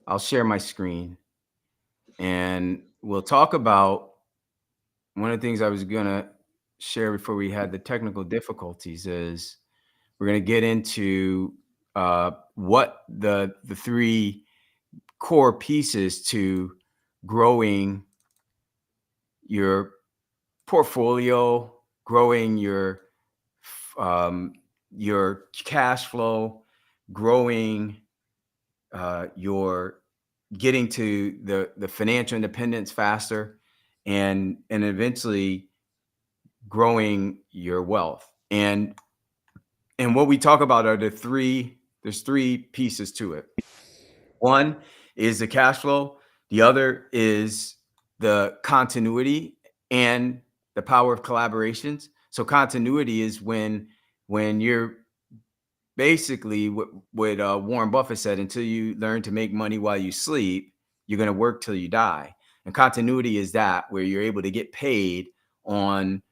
I'll share my screen and we'll talk about one of the things I was going to share before we had the technical difficulties is we're going to get into what the three core pieces to growing your portfolio, growing um, your cash flow, growing your getting to the financial independence faster, and eventually growing your wealth. And what we talk about are there's three pieces to it. One is the cash flow, the other is the continuity and the power of collaborations. So continuity is when you're basically what Warren Buffett said, until you learn to make money while you sleep, you're going to work till you die. And continuity is that where you're able to get paid on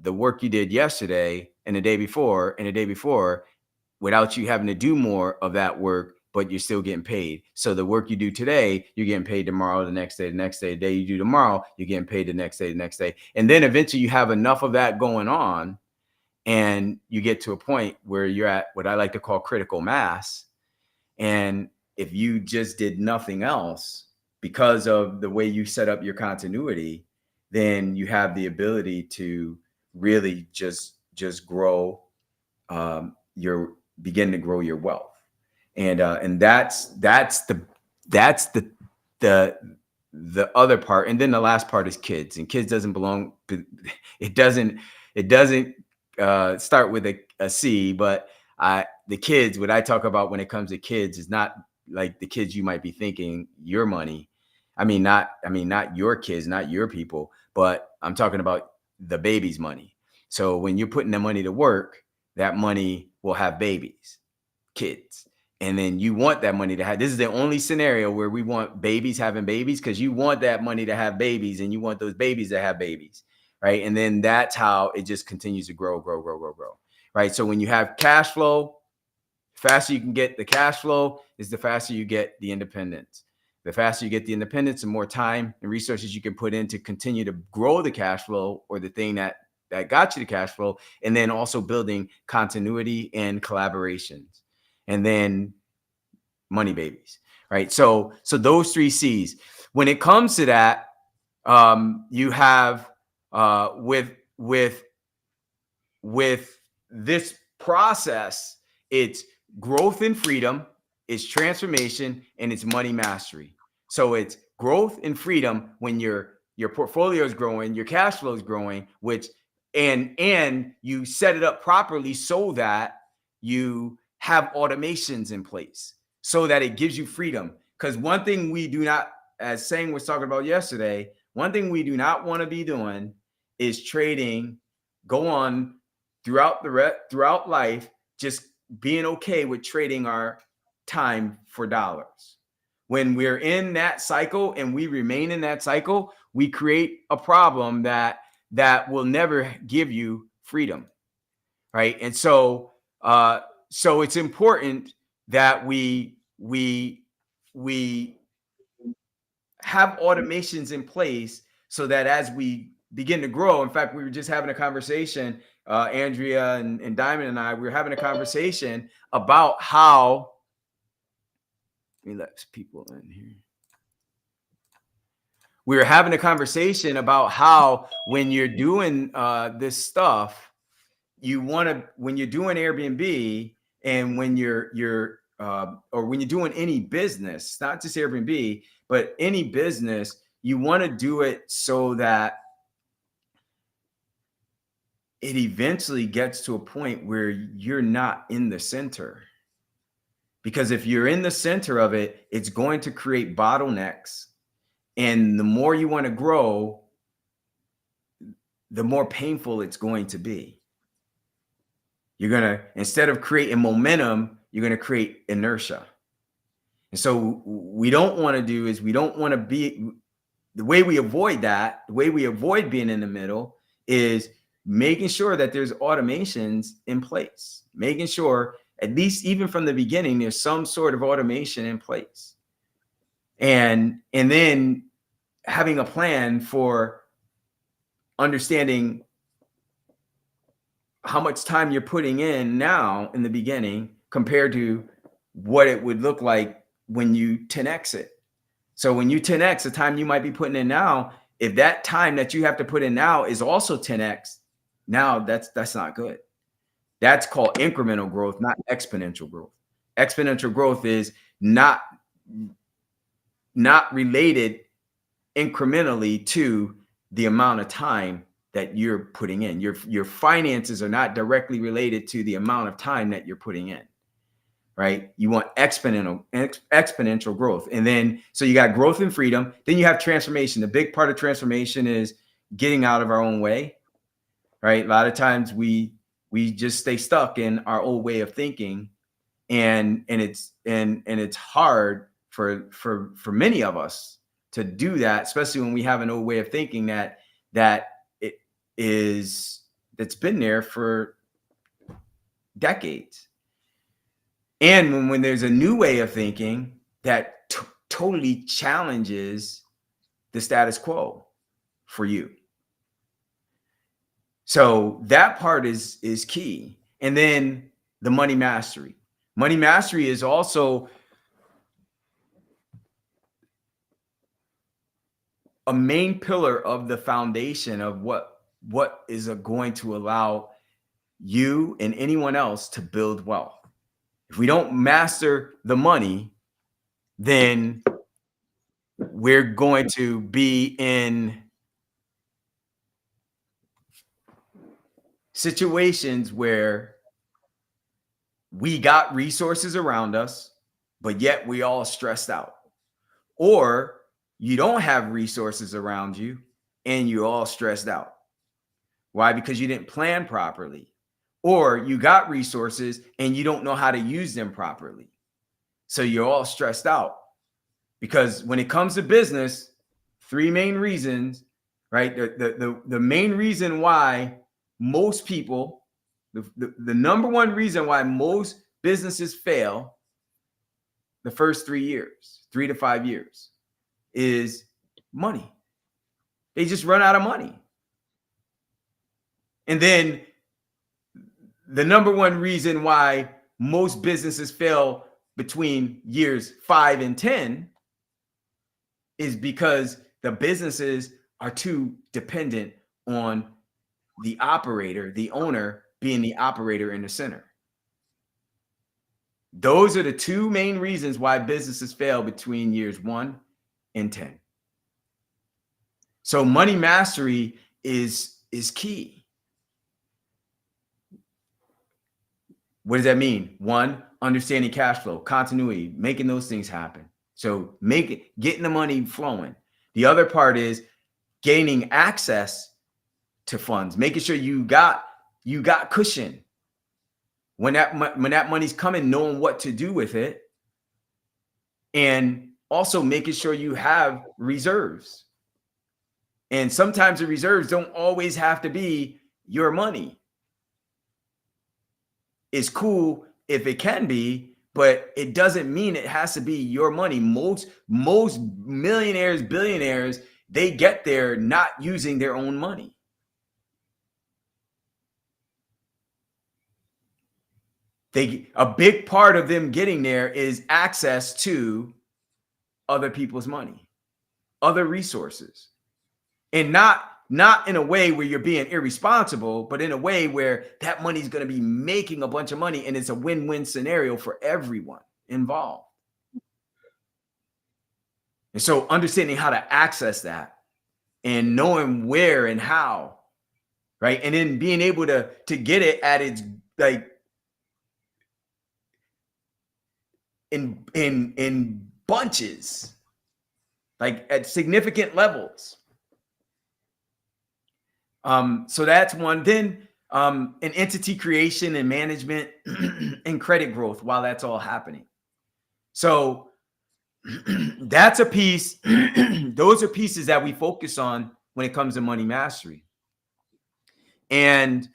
the work you did yesterday and the day before and the day before without you having to do more of that work, but you're still getting paid. So the work you do today, you're getting paid tomorrow, the next day, the day you do tomorrow, you're getting paid the next day, the next day. And then eventually you have enough of that going on and you get to a point where you're at what I like to call critical mass. And if you just did nothing else because of the way you set up your continuity, then you have the ability to really just grow your begin to grow your wealth. And that's the other part. And then the last part is kids. And kids doesn't belong. It doesn't start with a C, but the kids, what I talk about when it comes to kids is not like the kids you might be thinking your money. Not your kids, not your people, but I'm talking about the baby's money. So when you're putting the money to work, that money will have babies, kids. And then you want that money to have, this is the only scenario where we want babies having babies, because you want that money to have babies and you want those babies to have babies. Right. And then that's how it just continues to grow. Right. So when you have cash flow, faster you can get the cash flow is the faster you get the independence. The faster you get the independence, the more time and resources you can put in to continue to grow the cash flow or the thing that got you the cash flow, and then also building continuity and collaborations, and then money babies, right? So those three C's. When it comes to that, you have with this process, it's growth and freedom, it's transformation, and it's money mastery. So it's growth and freedom when your portfolio is growing, your cash flow is growing, which and you set it up properly so that you have automations in place so that it gives you freedom. Because one thing we do not, as Sang was talking about yesterday, one thing we do not want to be doing is trading, go on throughout life, just being okay with trading our time for dollars. When we're in that cycle and we remain in that cycle, we create a problem that will never give you freedom, right? And so it's important that we have automations in place so that as we begin to grow. In fact, we were just having a conversation, Andrea and Diamond and I, we were having a conversation about how, let me let people in here. We were having a conversation about how when you're doing this stuff, when you're doing Airbnb and when you're or when you're doing any business, not just Airbnb, but any business, you want to do it so that it eventually gets to a point where you're not in the center. Because if you're in the center of it, it's going to create bottlenecks. And the more you want to grow, the more painful it's going to be. You're going to, instead of creating momentum, you're going to create inertia. And so we don't want to do is we don't want to be, the way we avoid that, the way we avoid being in the middle is making sure that there's automations in place, making sure at least even from the beginning, there's some sort of automation in place. And then having a plan for understanding how much time you're putting in now in the beginning compared to what it would look like when you 10x it. So when you 10x the time you might be putting in now, if that time that you have to put in now is also 10x, now that's not good. That's called incremental growth, not exponential growth. Exponential growth is not related incrementally to the amount of time that you're putting in. Your finances are not directly related to the amount of time that you're putting in, right? You want exponential growth. And then, so you got growth and freedom. Then you have transformation. The big part of transformation is getting out of our own way, right? A lot of times we just stay stuck in our old way of thinking, and it's hard for many of us to do that, especially when we have an old way of thinking that it is that's been there for decades. And when there's a new way of thinking that totally challenges the status quo for you. So that part is key. And then the money mastery. Money mastery is also a main pillar of the foundation of what is going to allow you and anyone else to build wealth. If we don't master the money, then we're going to be in situations where we got resources around us, but yet we all stressed out. Or you don't have resources around you and you're all stressed out. Why? Because you didn't plan properly. Or you got resources and you don't know how to use them properly. So you're all stressed out. Because when it comes to business, three main reasons, right? The main reason why most people, the number one reason why most businesses fail the first 3 years, 3 to 5 years, is money. They just run out of money. And then the number one reason why most businesses fail between years 5 and 10 is because the businesses are too dependent on the operator, the owner being the operator in the center. Those are the two main reasons why businesses fail between years 1 and 10. So money mastery is key. What does that mean? One, understanding cash flow, continuity, making those things happen. So getting the money flowing. The other part is gaining access to funds, making sure you got cushion when that money's coming, knowing what to do with it, and also making sure you have reserves. And sometimes the reserves don't always have to be your money. It's cool if it can be, but it doesn't mean it has to be your money. Most millionaires, billionaires, they get there not using their own money. A big part of them getting there is access to other people's money, other resources, and not in a way where you're being irresponsible, but in a way where that money is going to be making a bunch of money and it's a win-win scenario for everyone involved. And so understanding how to access that and knowing where and how, right? And then being able to get it at its like in bunches, like at significant levels. So that's one. Then an entity creation and management and credit growth while that's all happening. So that's a piece. Those are pieces that we focus on when it comes to money mastery. And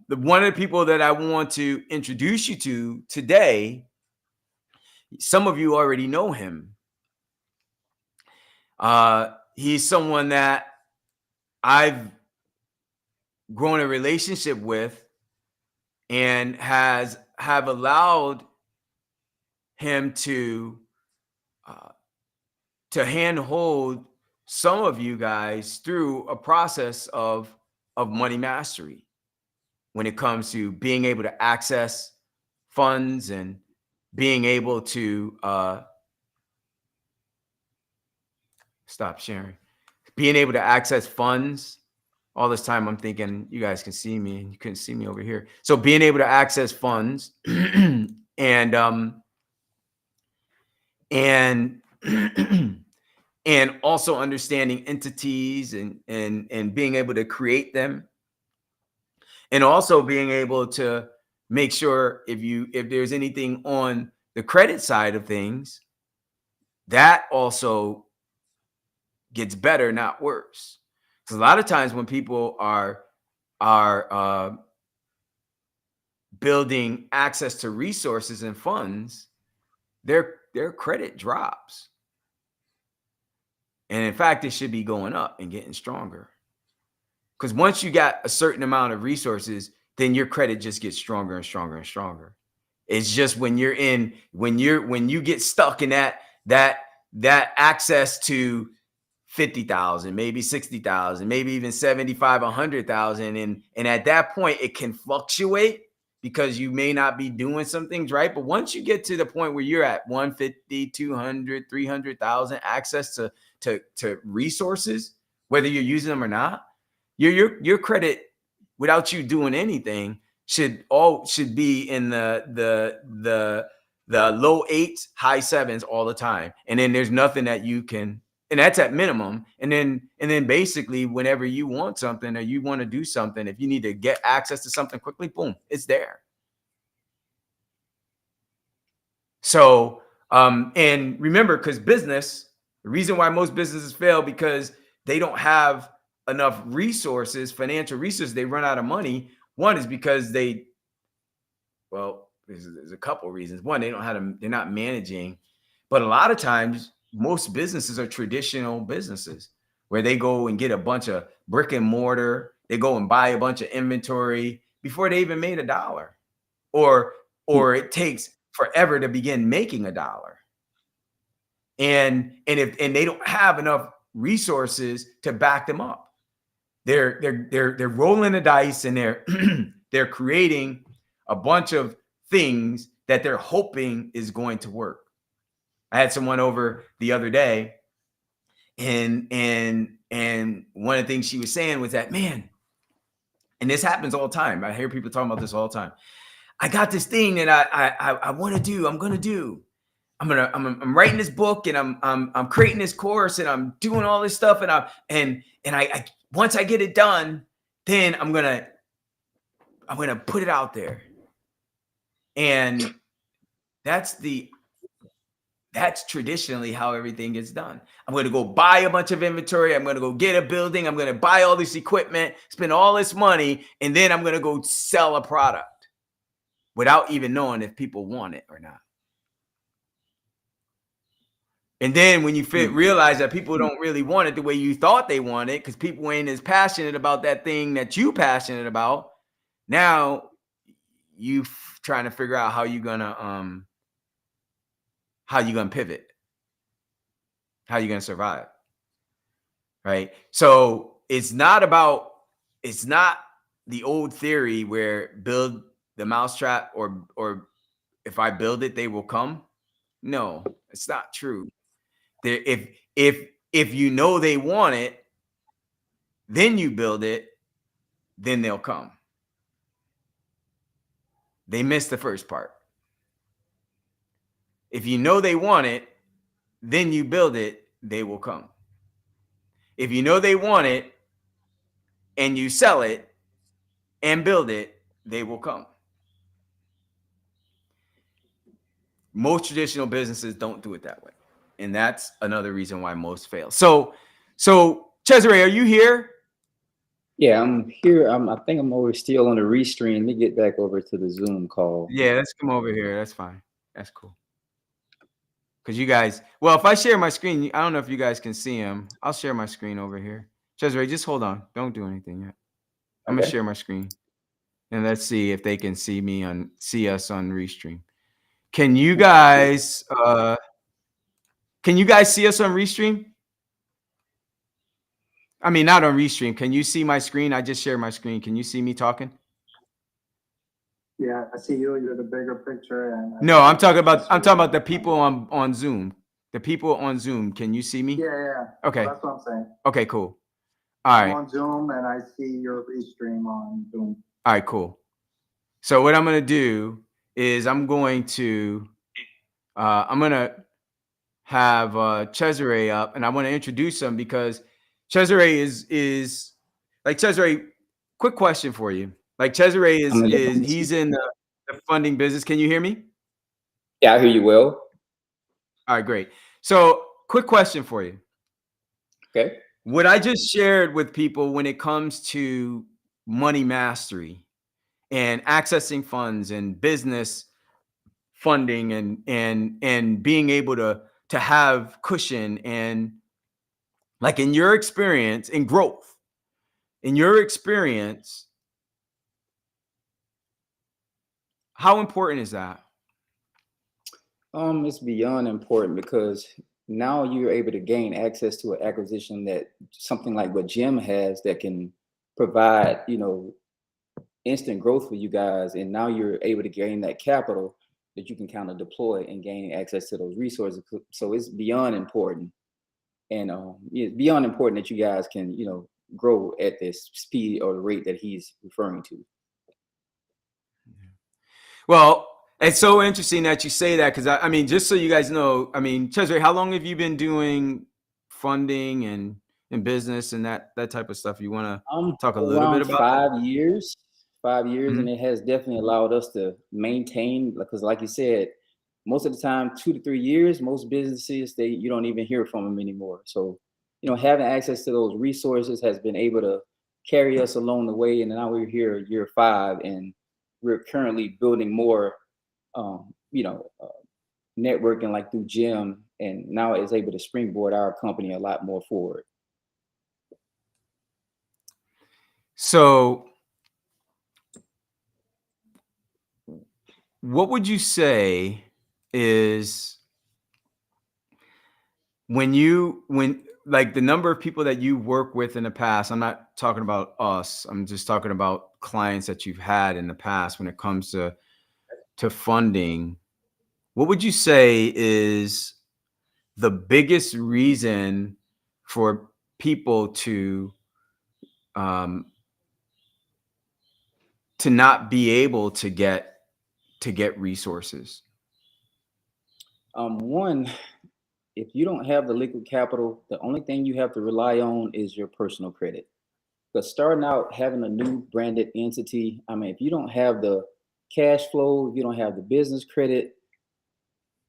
one of the people that I want to introduce you to today, some of you already know him. He's someone that I've grown a relationship with and have allowed him to handhold some of you guys through a process of money mastery when it comes to being able to access funds and being able to stop sharing, being able to access funds. All this time I'm thinking you guys can see me and you couldn't see me over here. So being able to access funds and and and also understanding entities and being able to create them, and also being able to make sure if there's anything on the credit side of things, that also gets better, not worse. Because a lot of times when people are building access to resources and funds, their credit drops. And in fact, it should be going up and getting stronger. Because once you got a certain amount of resources, then your credit just gets stronger and stronger and stronger. It's just when you get stuck in that access to 50,000, maybe 60,000, maybe even 75, 100,000. And at that point, it can fluctuate because you may not be doing some things right. But once you get to the point where you're at 150, 200, 300,000 access to resources, whether you're using them or not, your credit, without you doing anything, should be in the low 8s, high 7s all the time. And then there's nothing that you can, and that's at minimum. And then basically whenever you want something or you want to do something, if you need to get access to something quickly, boom, it's there. So and remember, because the reason why most businesses fail, because they don't have enough resources, financial resources, they run out of money. One is because there's a couple of reasons. One, they're not managing. But a lot of times, most businesses are traditional businesses where they go and get a bunch of brick and mortar. They go and buy a bunch of inventory before they even made $1, or it takes forever to begin making $1. And they don't have enough resources to back them up. They're rolling the dice, and they're creating a bunch of things that they're hoping is going to work. I had someone over the other day, and one of the things she was saying was that, man, and this happens all the time. I hear people talking about this all the time. I got this thing that I want to do. I'm going to do. I'm writing this book, and I'm creating this course, and I'm doing all this stuff, and I once I get it done, then I'm gonna put it out there. And that's traditionally how everything gets done. I'm going to go buy a bunch of inventory. I'm going to go get a building. I'm going to buy all this equipment, spend all this money, and then I'm going to go sell a product without even knowing if people want it or not. And then when you realize that people don't really want it the way you thought they want it, because people ain't as passionate about that thing that you passionate about, now you trying to figure out how you're gonna pivot, how you're gonna survive, right? So it's not the old theory where build the mousetrap, or if I build it, they will come. No, it's not true. If you know they want it, then you build it, then they'll come. They missed the first part. If you know they want it, then you build it, they will come. If you know they want it and you sell it and build it, they will come. Most traditional businesses don't do it that way. And that's another reason why most fail. So Cesare, are you here? Yeah, I'm here. I think I'm over still on the restream. Let me get back over to the Zoom call. Yeah, let's come over here. That's fine. That's cool. because you guys. Well, if I share my screen, I don't know if you guys can see him. I'll share my screen over here. Cesare, just hold on. Don't do anything yet. I'm gonna Okay. share my screen, and let's see if they can see us on Restream. Can you guys see us on Restream? I mean, not on Restream. Can you see my screen? I just shared my screen. Can you see me talking? Yeah, I see you. You're the bigger picture, and No, I'm talking about the people on Zoom. The people on Zoom. Can you see me? Yeah. Okay. That's what I'm saying. Okay, cool. All I'm right. on Zoom, and I see your restream on Zoom. All right, cool. So what I'm gonna do is I'm gonna have Cesare up, and I want to introduce him because Cesare is like Cesare. Quick question for you. Like Cesare I'm gonna he's in the funding business. Can you hear me? Yeah, I hear you well. All right, great. So quick question for you. Okay. What I just shared with people when it comes to money mastery and accessing funds and business funding and being able to have cushion and like in your experience in growth, in your experience, how important is that? It's beyond important because now you're able to gain access to an acquisition that something like what Jim has that can provide, instant growth for you guys. And now you're able to gain that capital that you can kind of deploy and gain access to those resources. So it's beyond important. And it's beyond important that you guys can, grow at this speed or the rate that he's referring to. Well, it's so interesting that you say that because I mean, just so you guys know, I mean, Cesare, how long have you been doing funding and business and that type of stuff? You want to talk a little bit Around about that? 5 years, 5 years, and Mhm. it has definitely allowed us to maintain because, like you said, most of the time, 2 to 3 years, most businesses you don't even hear from them anymore. So, having access to those resources has been able to carry us along the way, and now we're here year 5, and we're currently building more, um, you know, uh, networking like through Jim, and now it's able to springboard our company a lot more forward. So, what would you say is when like the number of people that you work with in the past? I'm not talking about us. I'm just talking about clients that you've had in the past when it comes to funding. What would you say is the biggest reason for people um, to not be able to get resources? One, if you don't have the liquid capital, the only thing you have to rely on is your personal credit. But starting out having a new branded entity, I mean, if you don't have the cash flow, if you don't have the business credit,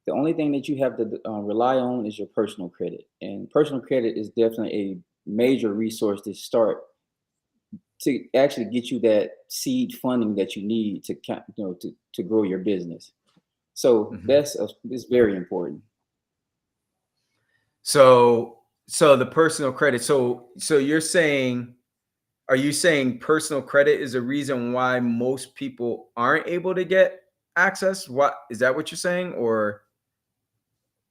the only thing that you have to rely on is your personal credit. And personal credit is definitely a major resource to start to actually get you that seed funding that you need to to grow your business. So Mhm. it's very important. So the personal credit. So you're saying, are you saying personal credit is a reason why most people aren't able to get access? What is that what you're saying, or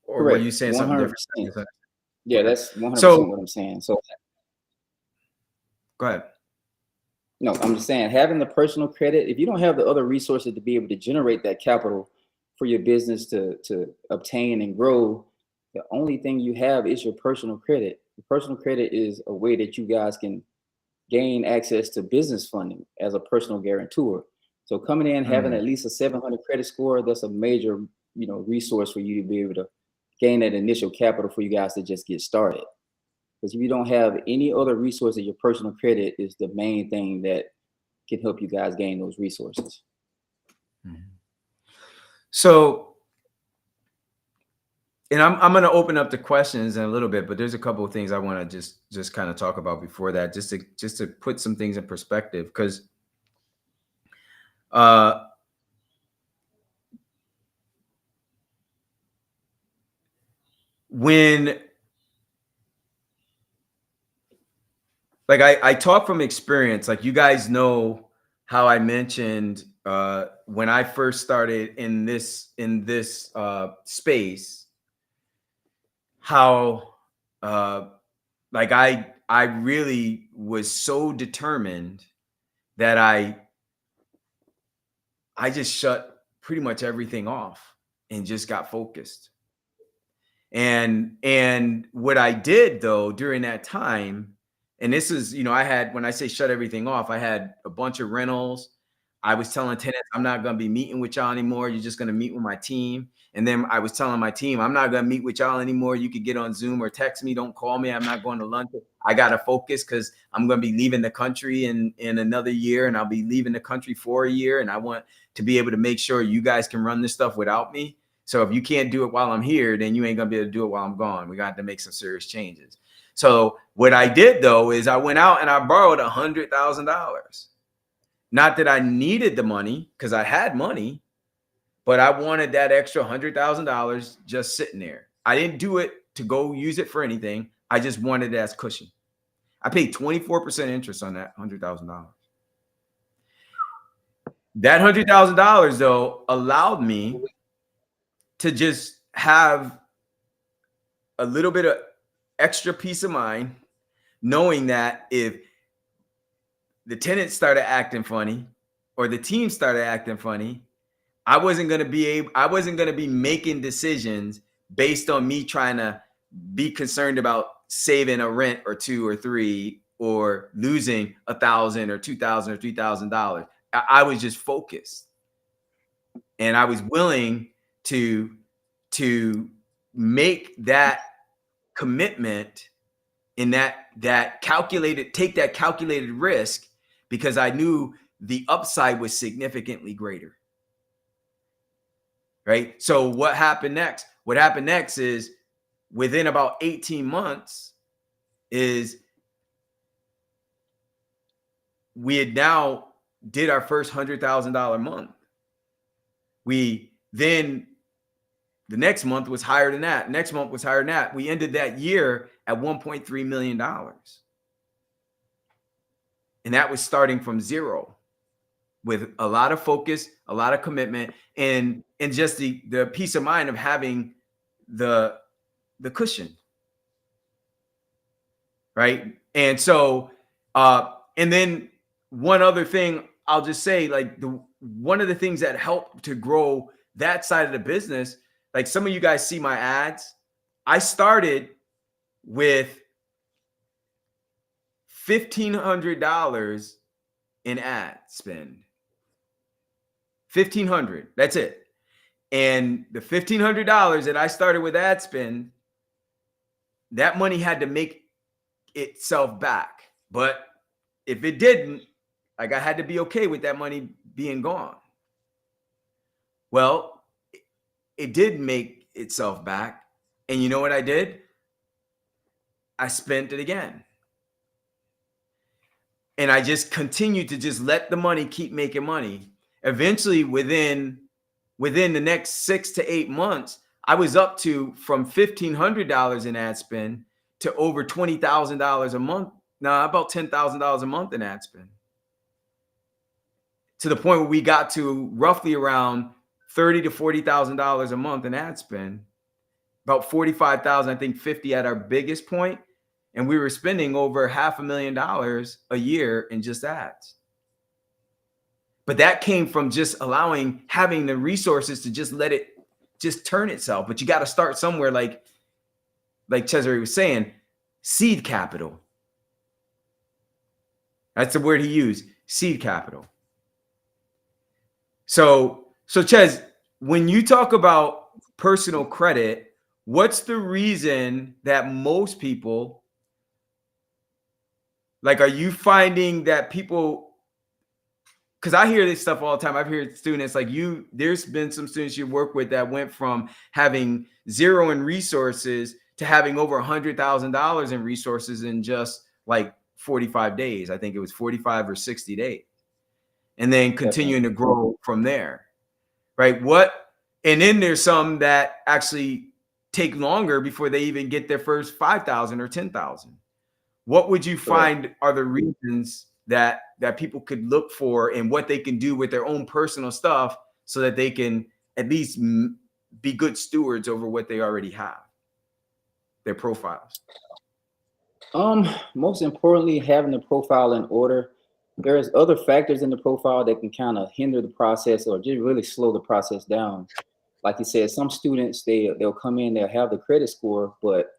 were you Correct, saying something different? 100%. Yeah, Okay. that's 100% So what I'm saying. So go ahead. no, I'm just saying having the personal credit, if you don't have the other resources to be able to generate that capital for your business to obtain and grow, the only thing you have is your personal credit. The personal credit is a way that you guys can gain access to business funding as a personal guarantor. So coming in having Mm, at least a 700 credit score, that's a major, resource for you to be able to gain that initial capital for you guys to just get started. Because if you don't have any other resources, your personal credit is the main thing that can help you guys gain those resources. mhm. So, and I'm going to open up the questions in a little bit, but there's a couple of things I want to just kind of talk about before that, just to put some things in perspective, because uh, when like I talk from experience, like you guys know how I mentioned when I first started in this space, how like I really was so determined that I just shut pretty much everything off and just got focused. And what I did though during that time, and this is, I had, when I say shut everything off, I had a bunch of rentals. I was telling tenants, I'm not going to be meeting with y'all anymore. You're just going to meet with my team. And then I was telling my team, I'm not going to meet with y'all anymore. You could get on Zoom or text me. Don't call me. I'm not going to lunch. I got to focus because I'm going to be leaving the country in another year, and I'll be leaving the country for a year. And I want to be able to make sure you guys can run this stuff without me. So if you can't do it while I'm here, then you ain't going to be able to do it while I'm gone. We got to make some serious changes. So what I did though, is I went out and I borrowed $100,000. Not that I needed the money, because I had money, but I wanted that extra $100,000 just sitting there. I didn't do it to go use it for anything. I just wanted it as cushion. I paid 24% interest on that $100,000. That $100,000 though allowed me to just have a little bit of extra peace of mind, knowing that if the tenants started acting funny or the team started acting funny, I wasn't going to be making decisions based on me trying to be concerned about saving a rent or two or three or losing $1,000 or $2,000 or $3,000. I was just focused, and I was willing to make that commitment in that calculated risk, because I knew the upside was significantly greater. Right. So what happened next? What happened next is within about 18 months is we had now did our first $100,000 month. We then the next month was higher than that. Next month was higher than that. We ended that year at $1.3 million. And that was starting from zero, with a lot of focus, a lot of commitment, and just the peace of mind of having the cushion. Right. And so and then one other thing I'll just say, like one of the things that helped to grow that side of the business, like some of you guys see my ads. I started with $1,500 in ad spend. $1,500. That's it. And the $1,500 that I started with ad spend, that money had to make itself back. But if it didn't, like, I had to be okay with that money being gone. Well, it did make itself back. And you know what I did? I spent it again. And I just continued to just let the money keep making money. Eventually, within the next 6 to 8 months, I was up to from $1,500 in ad spend to over $20,000 a month. Now, about $10,000 a month in ad spend. To the point where we got to roughly around $30,000 to $40,000 a month in ad spend. About 45,000, I think 50 at our biggest point. And we were spending over $500,000 a year in just ads. But that came from just having the resources to just let it just turn itself. But you got to start somewhere, like Cesare was saying, seed capital. That's the word he used, seed capital. So Ches, when you talk about personal credit, what's the reason that most people, like, are you finding that people, because I hear this stuff all the time. I've heard students like you, there's been some students you work with that went from having zero in resources to having over $100,000 in resources in just like 45 days. I think it was 45 or 60 days. And then continuing to grow from there. Right. And then there's some that actually take longer before they even get their first 5,000 or 10,000. What would you find are the reasons that people could look for and what they can do with their own personal stuff so that they can at least be good stewards over what they already have, their profiles? Most importantly, having the profile in order. There's other factors in the profile that can kind of hinder the process or just really slow the process down. Like you said, some students they'll come in, they'll have the credit score, but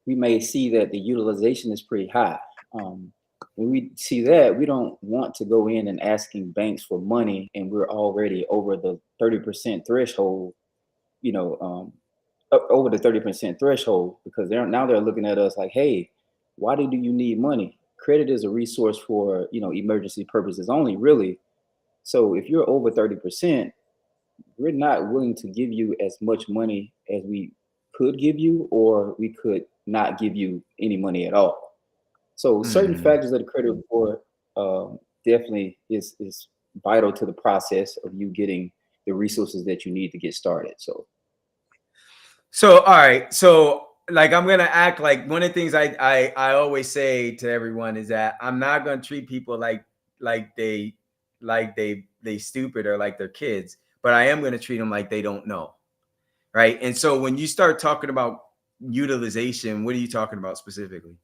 we may see that the utilization is pretty high. When we see that, we don't want to go in and asking banks for money, and we're already over the 30% threshold. You know, over the 30% threshold, because they're looking at us like, hey, why do you need money? Credit is a resource for emergency purposes only, really. So if you're over 30%, we're not willing to give you as much money as we could give you, or we could not give you any money at all. So certain factors of the credit report definitely is vital to the process of you getting the resources that you need to get started. So, all right. So, like, I'm gonna act like one of the things I always say to everyone is that I'm not gonna treat people like they they stupid or like they're kids, but I am gonna treat them like they don't know, right? And so when you start talking about utilization, what are you talking about specifically?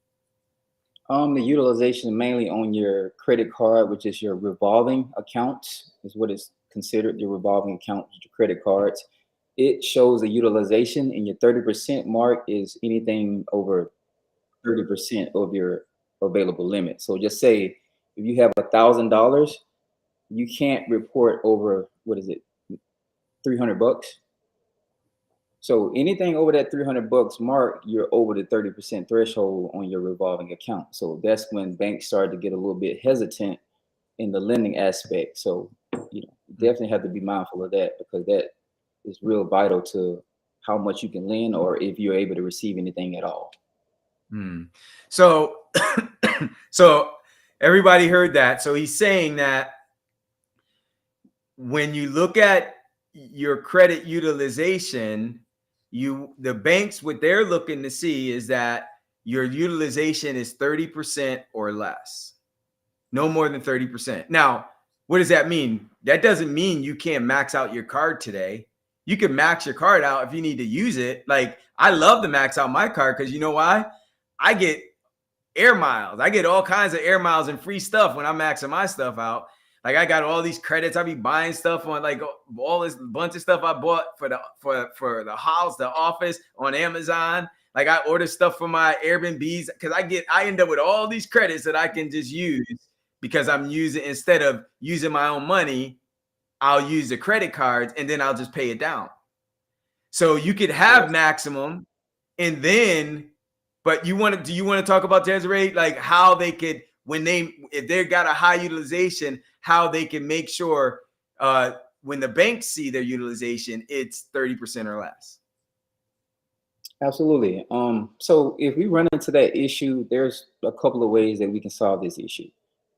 The utilization mainly on your credit card, which is your revolving account, is what is considered your revolving account, your credit cards. It shows the utilization, and your 30% mark is anything over 30% of your available limit. So just say if you have $1,000, you can't report over, what is it, 300 bucks. So anything over that 300 bucks mark, you're over the 30% threshold on your revolving account. So that's when banks start to get a little bit hesitant in the lending aspect. So, you definitely have to be mindful of that, because that is real vital to how much you can lend or if you're able to receive anything at all. So, so everybody heard that. So he's saying that when you look at your credit utilization, the banks, what they're looking to see is that your utilization is 30% or less, no more than 30%. Now, what does that mean? That doesn't mean you can't max out your card today. You can max your card out if you need to use it. Like, I love to max out my card because you know why? I get air miles. I get all kinds of air miles and free stuff when I'm maxing my stuff out. Like, I got all these credits. I be buying stuff on, like, all this bunch of stuff I bought for the house, the office, on Amazon. Like, I order stuff for my Airbnbs because I end up with all these credits that I can just use because I'm using, instead of using my own money, I'll use the credit cards and then I'll just pay it down. So you could have maximum, and then, but do you want to talk about, Desiree, like how they could, if they got a high utilization, how they can make sure when the banks see their utilization, it's 30% or less? Absolutely. So if we run into that issue, there's a couple of ways that we can solve this issue.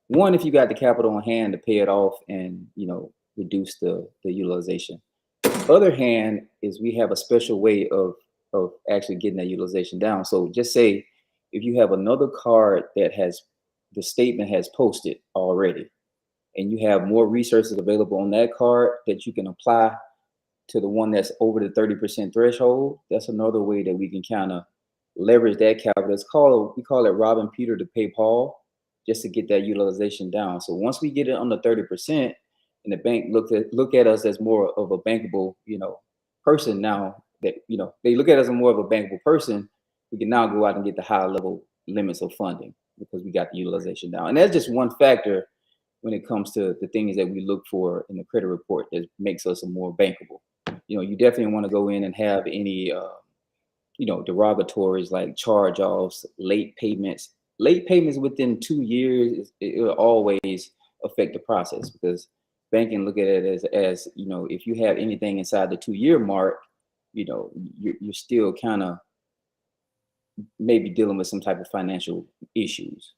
One, if you got the capital on hand to pay it off and reduce the utilization. Other hand is we have a special way of actually getting that utilization down. So just say if you have another card that has the statement has posted already, and you have more resources available on that card that you can apply to the one that's over the 30% threshold, that's another way that we can kind of leverage that capital. We call it robbing Peter to pay Paul, just to get that utilization down. So once we get it under 30%, and the bank look at us as more of a bankable, person now, that they look at us as more of a bankable person, we can now go out and get the high level limits of funding because we got the utilization down. And that's just one factor when it comes to the things that we look for in the credit report that makes us more bankable. You definitely want to go in and have any derogatories like charge-offs, late payments. Late payments within 2 years, it will always affect the process, because banking look at it as if you have anything inside the 2-year mark, you're still kind of maybe dealing with some type of financial issues.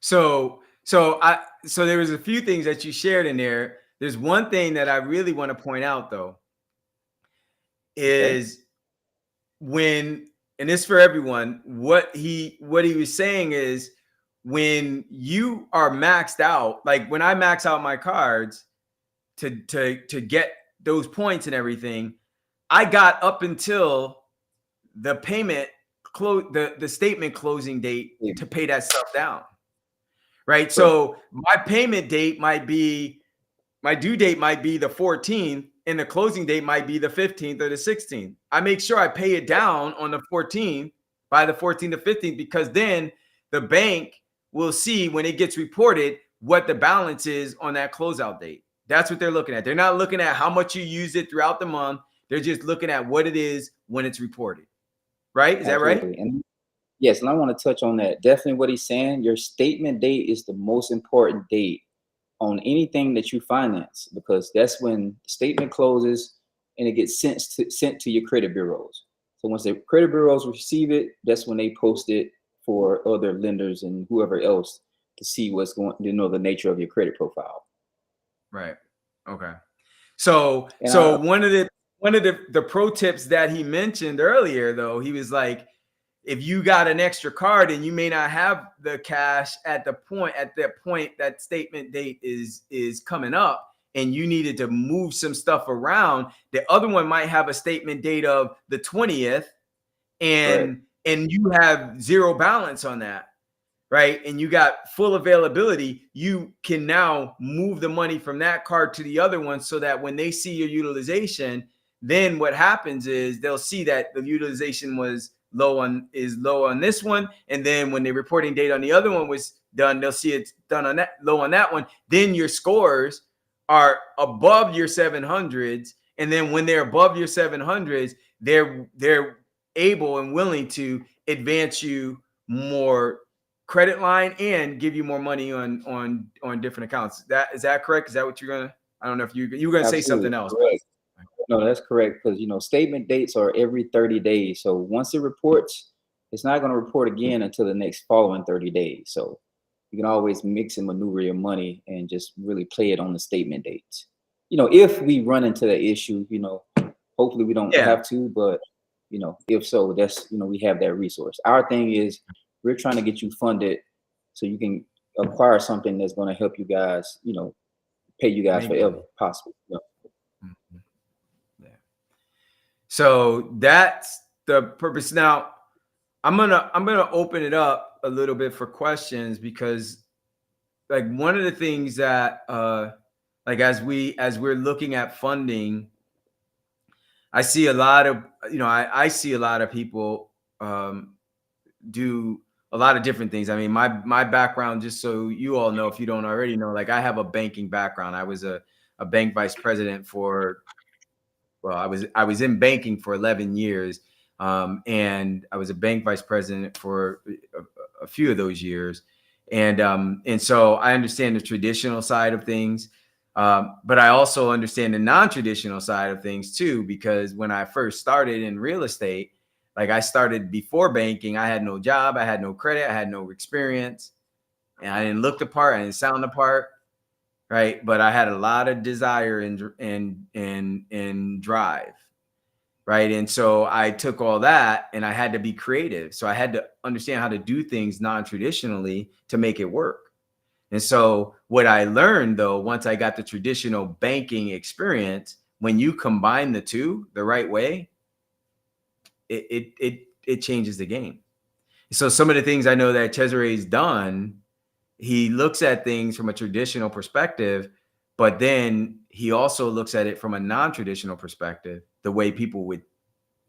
So there was a few things that you shared in there. There's one thing that I really want to point out, though. is when, and this for everyone, what he was saying is when you are maxed out, like when I max out my cards to get those points and everything, I got up until the payment the statement closing date to pay that stuff down. Right. So my payment date might be, my due date might be the 14th and the closing date might be the 15th or the 16th. I make sure I pay it down on the 14th, by the 14th to 15th, because then the bank will see when it gets reported what the balance is on that closeout date. That's what they're looking at. They're not looking at how much you used it throughout the month. They're just looking at what it is when it's reported. Right? Is Absolutely. that right? And yes, and I want to touch on that. Definitely what he's saying. Your statement date is the most important date on anything that you finance, because that's when the statement closes and it gets sent to your credit bureaus. So once the credit bureaus receive it, that's when they post it for other lenders and whoever else to see what's going, you know, the nature of your credit profile. Right. Okay. So one of the pro tips that he mentioned earlier, though, he was like, if you got an extra card and you may not have the cash at that point that statement date is coming up, and you needed to move some stuff around, the other one might have a statement date of the 20th, and you have zero balance on that. Right. And you got full availability, you can now move the money from that card to the other one, so that when they see your utilization, then what happens is they'll see that the utilization was low on this one. And then when the reporting date on the other one was done, they'll see it's done on that, low on that one. Then your scores are above your 700s. And then when they're above your 700s, they're able and willing to advance you more credit line and give you more money on different accounts. Is that correct? Is that what you're gonna? I don't know if you were gonna say something else. Correct. No, that's correct, because you know statement dates are every 30 days. So once it reports, it's not going to report again until the next following 30 days. So you can always mix and maneuver your money and just really play it on the statement dates. You know, if we run into the issue, you know, hopefully we don't have to, but you know, if so, that's, you know, we have that resource. Our thing is, we're trying to get you funded so you can acquire something that's going to help you guys, you know, pay you guys forever possible. You know? Yeah. So that's the purpose. Now I'm gonna open it up a little bit for questions, because like one of the things that like as we're looking at funding, I see a lot of, you know, I see a lot of people do a lot of different things. I mean, my background, just so you all know, if you don't already know, like I have a banking background. I was a bank vice president for, well, I was in banking for 11 years. And I was a bank vice president for a few of those years. And so I understand the traditional side of things. But I also understand the non-traditional side of things too, because when I first started in real estate, like I started before banking, I had no job, I had no credit, I had no experience, and I didn't look the part, I didn't sound the part, right? But I had a lot of desire and drive, right? And so I took all that and I had to be creative. So I had to understand how to do things non-traditionally to make it work. And so what I learned, though, once I got the traditional banking experience, when you combine the two the right way, it changes the game. So some of the things I know that Cesare's done, he looks at things from a traditional perspective, but then he also looks at it from a non-traditional perspective, the way people would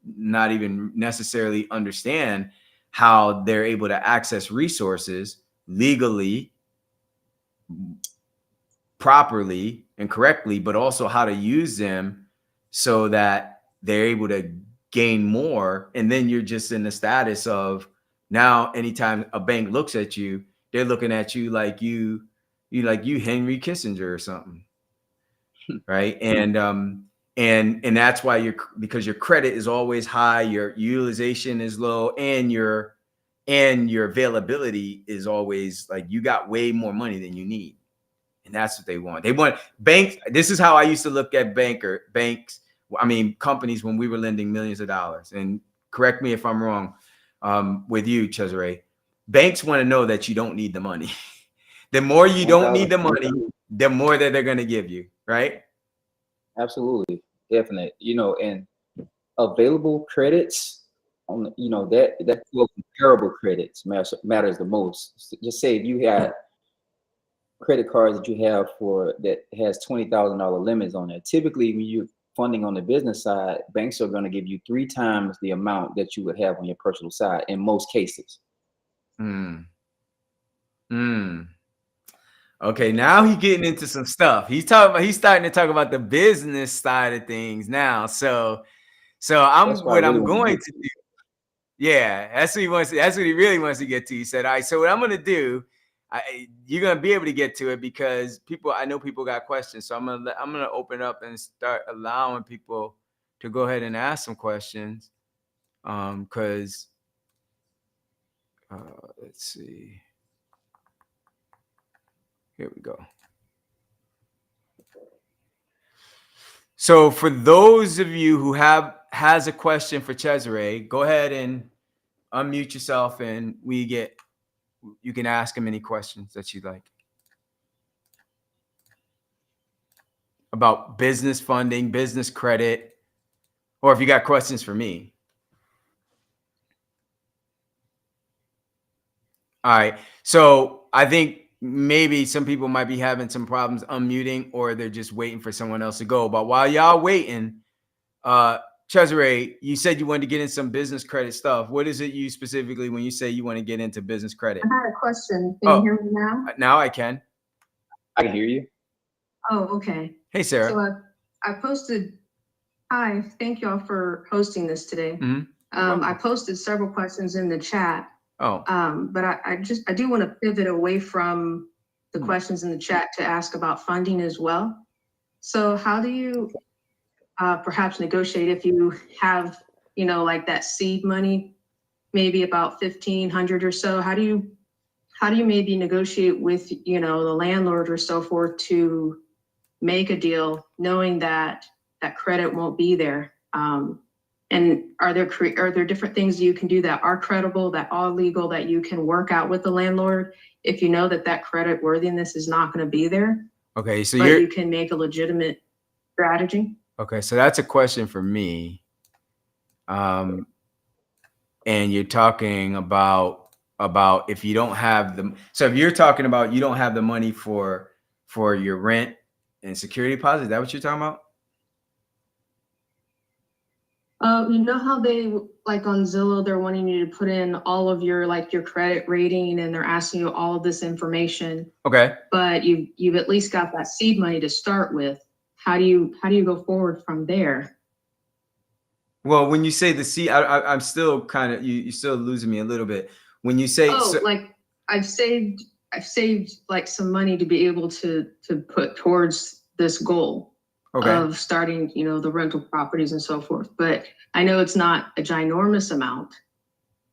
not even necessarily understand how they're able to access resources legally, properly and correctly, but also how to use them so that they're able to gain more. And then you're just in the status of, now anytime a bank looks at you, they're looking at you like you Henry Kissinger or something. Right. And that's why because your credit is always high, your utilization is low, and your availability is always like, you got way more money than you need. And that's what they want. They want banks. This is how I used to look at banks I mean, companies when we were lending millions of dollars. And correct me if I'm wrong, with you, Cesare. Banks want to know that you don't need the money. The more you don't need the 1000. money, the more that they're going to give you, right? Absolutely, definite. And available credits on that comparable credits matters the most. Just say if you had credit cards that you have for that has $20,000 limits on it. Typically, when you're funding on the business side, banks are going to give you 3 times the amount that you would have on your personal side in most cases. Hmm. Hmm. Okay, now he's getting into some stuff. He's starting to talk about the business side of things now. So That's what I what really I'm want to going get to to. do. Yeah, that's what he wants. That's what he really wants to get to. He said, "All right, so what I'm going to do, you're going to be able to get to it because I know people got questions. So I'm going to open up and start allowing people to go ahead and ask some questions. Because let's see, here we go. So for those of you who has a question for Cesare, go ahead and unmute yourself, and you can ask him any questions that you'd like about business funding, business credit, or if you got questions for me. All right. So I think maybe some people might be having some problems unmuting, or they're just waiting for someone else to go. But while y'all waiting, Cesare, you said you wanted to get in some business credit stuff. What is it you specifically when you say you want to get into business credit? I had a question. Can you hear me now? Now I can. I can hear you. Oh, okay. Hey, Sarah. So I posted. Hi, thank y'all for hosting this today. Mhm. I posted several questions in the chat. Oh, But I do want to pivot away from the questions in the chat to ask about funding as well. So how do you perhaps negotiate if you have, like that seed money, maybe about 1,500 or so? How do you maybe negotiate with, the landlord or so forth to make a deal knowing that that credit won't be there? And are there different things you can do that are credible, that are legal, that you can work out with the landlord if you know that credit worthiness is not going to be there? okay. So but you can make a legitimate strategy. Okay. So that's a question for me. And you're talking about if you don't have so if you're talking about you don't have the money for your rent and security deposit, is that what you're talking about? You know how they, like on Zillow, they're wanting you to put in all of your credit rating, and they're asking you all of this information. Okay. But you've at least got that seed money to start with. How do you go forward from there? Well, when you say the seed, I'm still kind of you're still losing me a little bit. When you say like I've saved like some money to be able to put towards this goal. Okay. Of starting, the rental properties and so forth. But I know it's not a ginormous amount.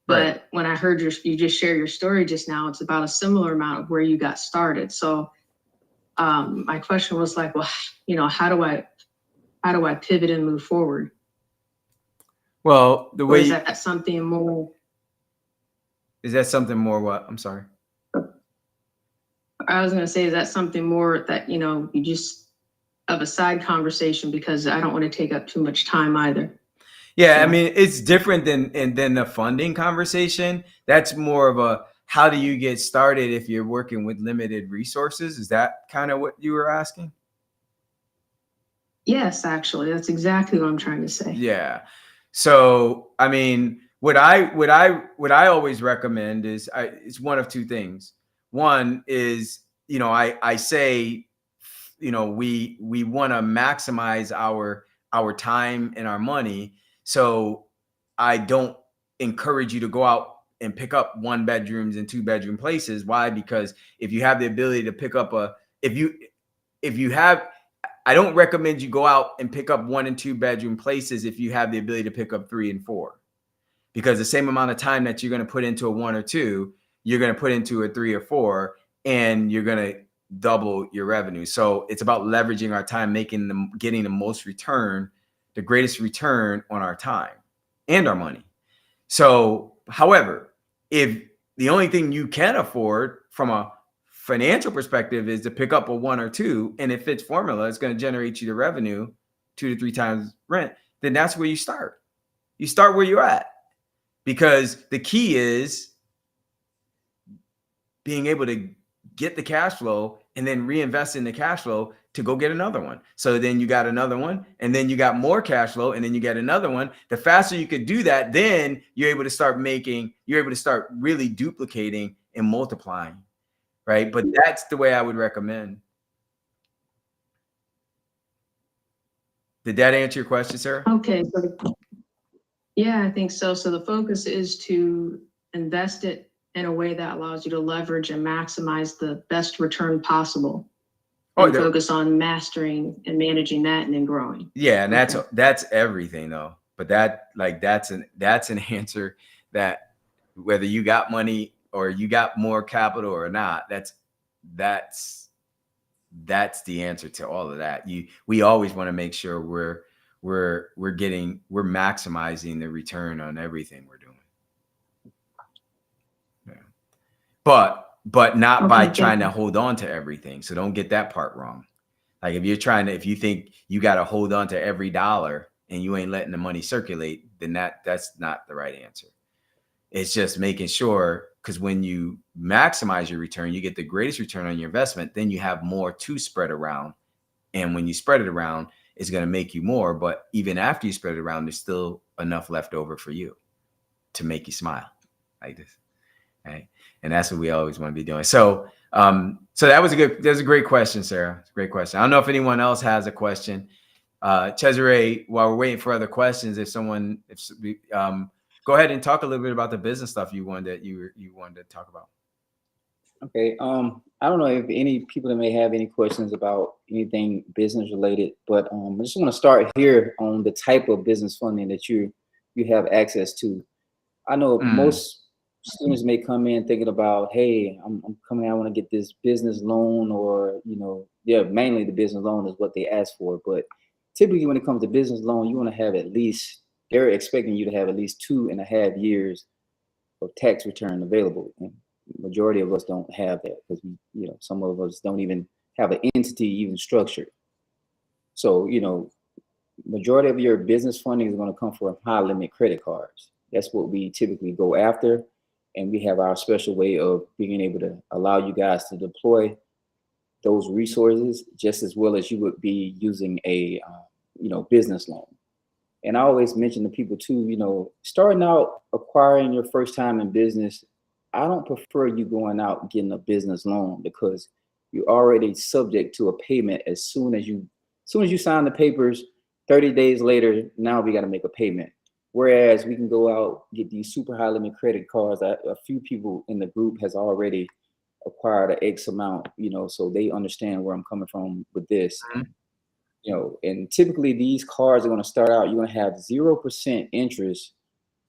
But Right. when I heard you just share your story just now, it's about a similar amount of where you got started. So my question was like, well, how do I pivot and move forward? Well, the way is that something more? Is that something more what? I'm sorry. I was going to say, is that something more that, you just of a side conversation, because I don't want to take up too much time either. Yeah, so, I mean, it's different than the funding conversation. That's more of a how do you get started if you're working with limited resources? Is that kind of what you were asking? Yes, actually, that's exactly what I'm trying to say. Yeah. So, I mean, what I always recommend is it's one of two things. One is, I say, we want to maximize our time and our money. So I don't encourage you to go out and pick up 1 bedrooms and 2 bedroom places. Why? Because if you have the ability to pick up if you have, I don't recommend you go out and pick up 1 and 2 bedroom places if you have the ability to pick up 3 and 4, because the same amount of time that you're going to put into a 1 or 2, you're going to put into a 3 or 4, and you're going to double your revenue. So it's about leveraging our time, getting the most return the greatest return on our time and our money. So, however, if the only thing you can afford from a financial perspective is to pick up a 1 or 2, and it fits formula, it's going to generate you the revenue 2 to 3 times rent, then that's where you start. You start where you're at, because the key is being able to get the cash flow and then reinvest in the cash flow to go get another one. So then you got another one, and then you got more cash flow, and then you get another one. The faster you could do that, then you're able to start really duplicating and multiplying, right? But that's the way I would recommend. Did that answer your question, Sarah? Okay. Yeah, I think so. So the focus is to invest it in a way that allows you to leverage and maximize the best return possible. And focus on mastering and managing that, and then growing. Yeah, and that's everything though. But that's an answer that whether you got money or you got more capital or not, that's the answer to all of that. We always want to make sure we're maximizing the return on everything we're doing. Yeah. But not by trying to hold on to everything. So don't get that part wrong. Like if you think you got to hold on to every dollar and you ain't letting the money circulate, then that's not the right answer. It's just making sure, because when you maximize your return, you get the greatest return on your investment, then you have more to spread around. And when you spread it around, it's going to make you more. But even after you spread it around, there's still enough left over for you to make you smile like this. Right? And that's what we always want to be doing. So that's a great question, Sarah. It's a great question. I don't know if anyone else has a question. Cesare, while we're waiting for other questions, go ahead and talk a little bit about the business stuff you wanted to talk about. Okay. I don't know if any people that may have any questions about anything business related, but I just want to start here on the type of business funding that you have access to. I know most students may come in thinking about, hey, I'm coming, I want to get this business loan, or mainly the business loan is what they ask for. But typically when it comes to business loan, you want to have they're expecting you to have at least 2.5 years of tax return available. And majority of us don't have that, because some of us don't even have an entity even structured. So majority of your business funding is going to come from high limit credit cards. That's what we typically go after. And we have our special way of being able to allow you guys to deploy those resources just as well as you would be using a business loan. And I always mention to people too, starting out acquiring your first time in business, I don't prefer you going out getting a business loan, because you're already subject to a payment as soon as you sign the papers. 30 days later, now we got to make a payment. Whereas we can go out, get these super high limit credit cards. A few people in the group has already acquired an X amount, so they understand where I'm coming from with this. And typically these cards are going to start out, you're going to have 0% interest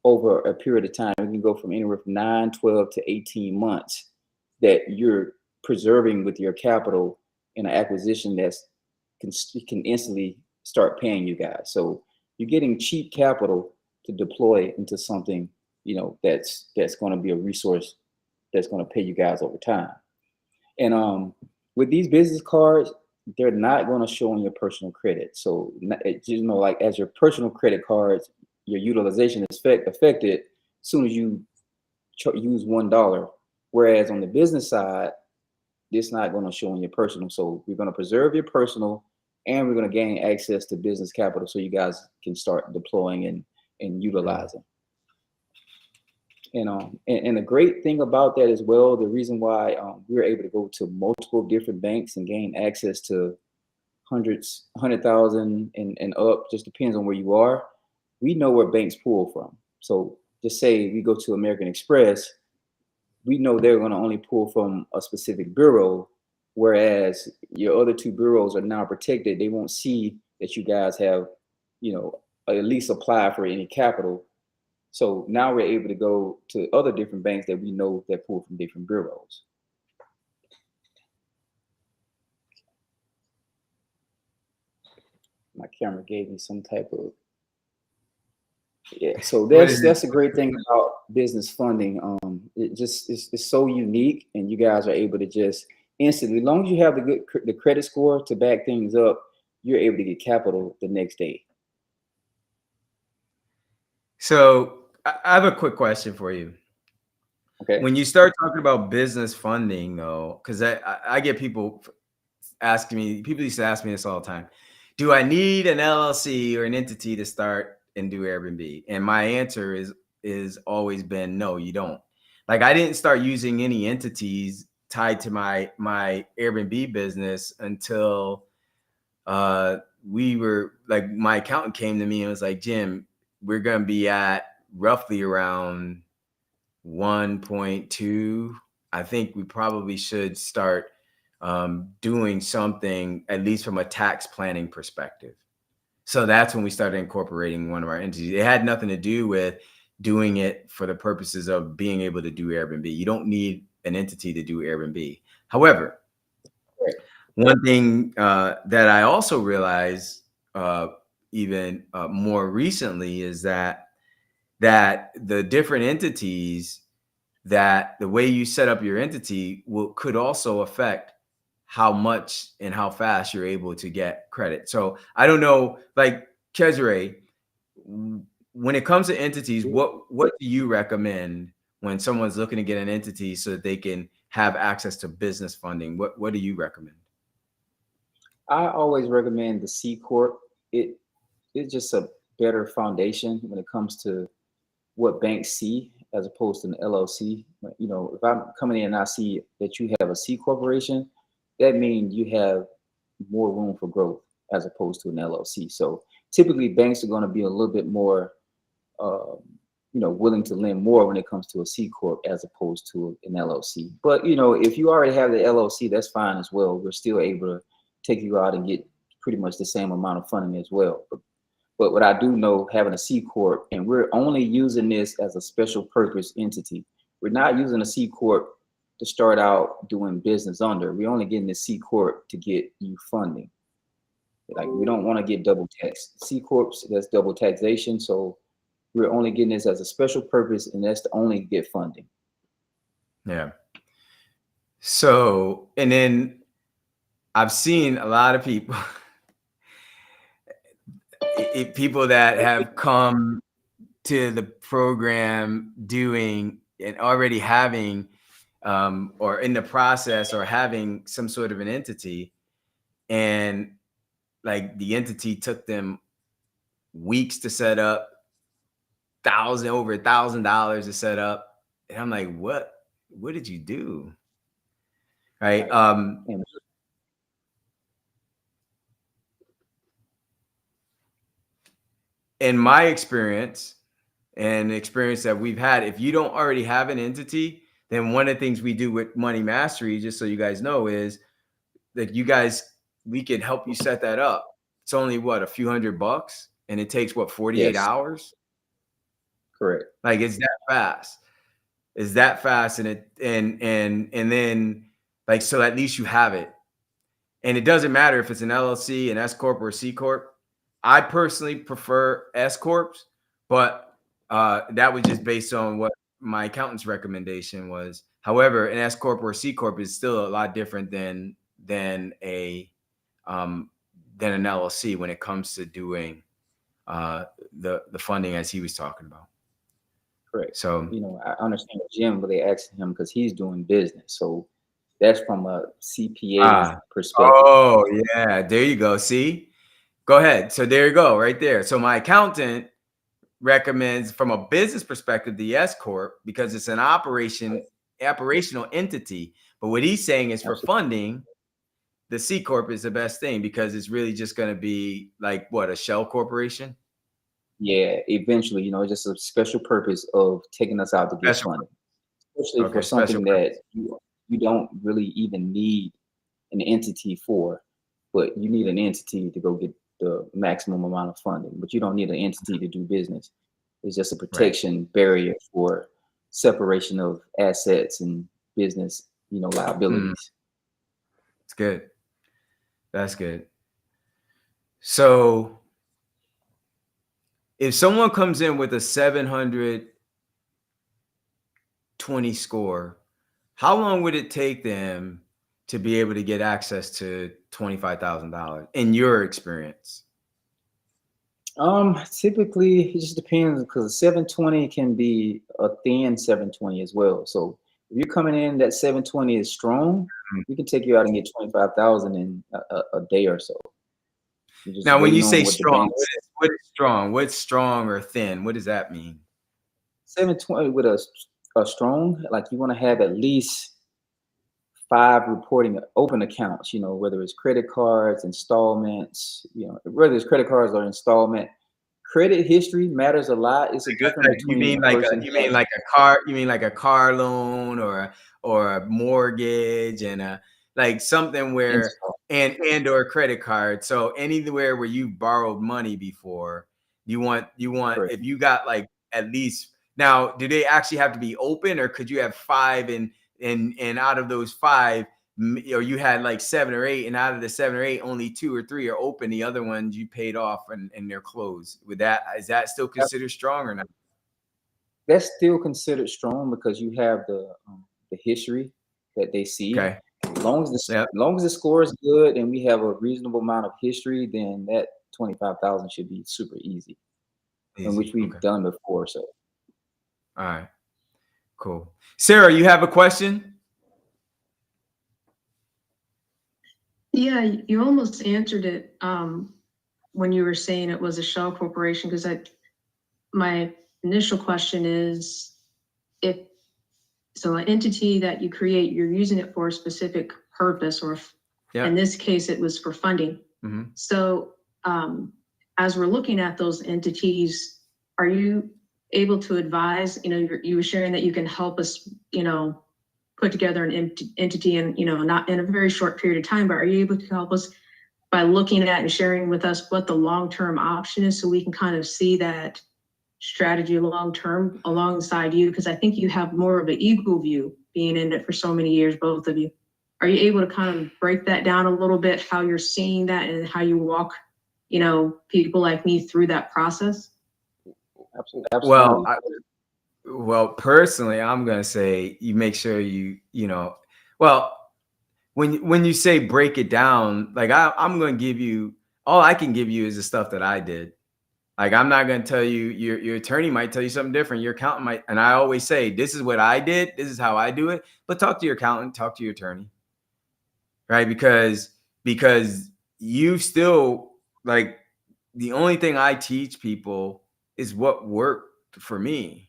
over a period of time. It can go from anywhere from 9, 12 to 18 months that you're preserving with your capital in an acquisition can instantly start paying you guys. So you're getting cheap capital to deploy into something, that's going to be a resource that's going to pay you guys over time. And with these business cards, they're not going to show on your personal credit. So, like as your personal credit cards, your utilization is affected as soon as you use $1. Whereas on the business side, it's not going to show on your personal. So we're going to preserve your personal, and we're going to gain access to business capital so you guys can start deploying and utilizing. And the great thing about that as well, the reason why we were able to go to multiple different banks and gain access to 100,000 and up, just depends on where you are. We know where banks pull from. So just say we go to American Express, we know they're going to only pull from a specific bureau, whereas your other two bureaus are now protected. They won't see that you guys have, at least apply for any capital. So now we're able to go to other different banks that we know that pull from different bureaus. My camera gave me some type of, yeah. So What is it? that's a great thing about business funding. It just it's so unique, and you guys are able to just instantly, as long as you have the credit score to back things up, you're able to get capital the next day. So I have a quick question for you. Okay. When you start talking about business funding, though, because I get people asking me, people used to ask me this all the time. Do I need an LLC or an entity to start and do Airbnb? And my answer is always been no, you don't. Like I didn't start using any entities tied to my Airbnb business until we were like my accountant came to me and was like, Jim, we're gonna be at roughly around 1.2. I think we probably should start doing something, at least from a tax planning perspective. So that's when we started incorporating one of our entities. It had nothing to do with doing it for the purposes of being able to do Airbnb. You don't need an entity to do Airbnb. However, one thing that I also realized even more recently is that the different entities, that the way you set up your entity could also affect how much and how fast you're able to get credit. So I don't know, like Cesare, when it comes to entities, what do you recommend when someone's looking to get an entity so that they can have access to business funding? What do you recommend? I always recommend the C corp. It's just a better foundation when it comes to what banks see as opposed to an LLC. You know, if I'm coming in and I see that you have a C corporation, that means you have more room for growth as opposed to an LLC. So typically banks are going to be a little bit more, willing to lend more when it comes to a C corp as opposed to an LLC. But if you already have the LLC, that's fine as well. We're still able to take you out and get pretty much the same amount of funding as well. But what I do know, having a C corp, and we're only using this as a special purpose entity. We're not using a C corp to start out doing business under. We're only getting the C corp to get you funding. Like we don't want to get double taxed. C corps, that's double taxation. So we're only getting this as a special purpose, and that's to only get funding. Yeah. So, and then I've seen a lot of people, people that have come to the program doing and already having, or in the process or having some sort of an entity, and like the entity took them weeks to set up, over $1,000 to set up. And I'm like, what did you do? Right. In my experience and the experience that we've had, if you don't already have an entity, then one of the things we do with Money Mastery, just so you guys know, is that we could help you set that up. It's only a few $100, and it takes 48 hours. Correct. Like it's that fast. It's that fast, and then like, so at least you have it. And it doesn't matter if it's an LLC, an S corp, or a C corp. I personally prefer S corps, but that was just based on what my accountant's recommendation was. However, an S corp or a C corp is still a lot different than an LLC when it comes to doing the funding as he was talking about. Correct. So I understand Jim, but they asked him because he's doing business. So that's from a CPA perspective. Oh yeah, there you go. See, go ahead. So there you go, right there. So my accountant recommends, from a business perspective, the S corp because it's an operational entity. But what he's saying is, for funding, the C corp is the best thing because it's really just going to be like a shell corporation. Yeah, eventually, just a special purpose of taking us out to get funding, especially for something that you don't really even need an entity for, but you need an entity to go get the maximum amount of funding, but you don't need an entity to do business. It's just a protection barrier for separation of assets and business, liabilities. It's good. That's good. So if someone comes in with a 720 score, how long would it take them to be able to get access to $25,000 in your experience? Typically it just depends because 720 can be a thin 720 as well. So if you're coming in that 720 is strong, Mm. we can take you out and get 25,000 in a day or so. You're just Now, when you waiting on say what the strong, banks. what is strong? What's strong or thin? What does that mean? 720 with a strong, like you want to have at least 5 reporting open accounts, whether it's credit cards, installments, whether it's credit cards or installment. Credit history matters a lot. It's a difference You between mean a like person has you mean like a car loan or a mortgage and a like something where install. and or a credit card. So anywhere where you borrowed money before, you want Correct. if you got like at least now, do they actually have to be open or could you have five and out of those five or you had like 7 or 8 and out of the 7 or 8 only 2 or 3 are open, the other ones you paid off and they're closed. With that, is that still considered strong or not? That's still considered strong because you have the history that they see. Okay. As Yeah. long as the score is good and we have a reasonable amount of history, then that 25,000 should be super easy, in which Easy. we've Okay. done before. So All right. Cool. Sarah, you have a question? Yeah, you almost answered it when you were saying it was a shell corporation, because my initial question is if so an entity that you create, you're using it for a specific purpose, or Yeah. in this case, it was for funding. Mm-hmm. So as we're looking at those entities, are you able to advise, you were sharing that you can help us, put together an entity in, not in a very short period of time, but are you able to help us by looking at and sharing with us what the long-term option is so we can kind of see that strategy long-term alongside you? Because I think you have more of an equal view being in it for so many years, both of you. Are you able to kind of break that down a little bit, how you're seeing that and how you walk, people like me through that process? absolutely. Well, personally, I'm gonna say you make sure well, when you say break it down, like I'm gonna give you all I can give you is the stuff that I did. Like I'm not gonna tell you your attorney might tell you something different. Your accountant might, and I always say this is what I did, this is how I do it. But talk to your accountant, talk to your attorney, right? Because you still like the only thing I teach people is what worked for me.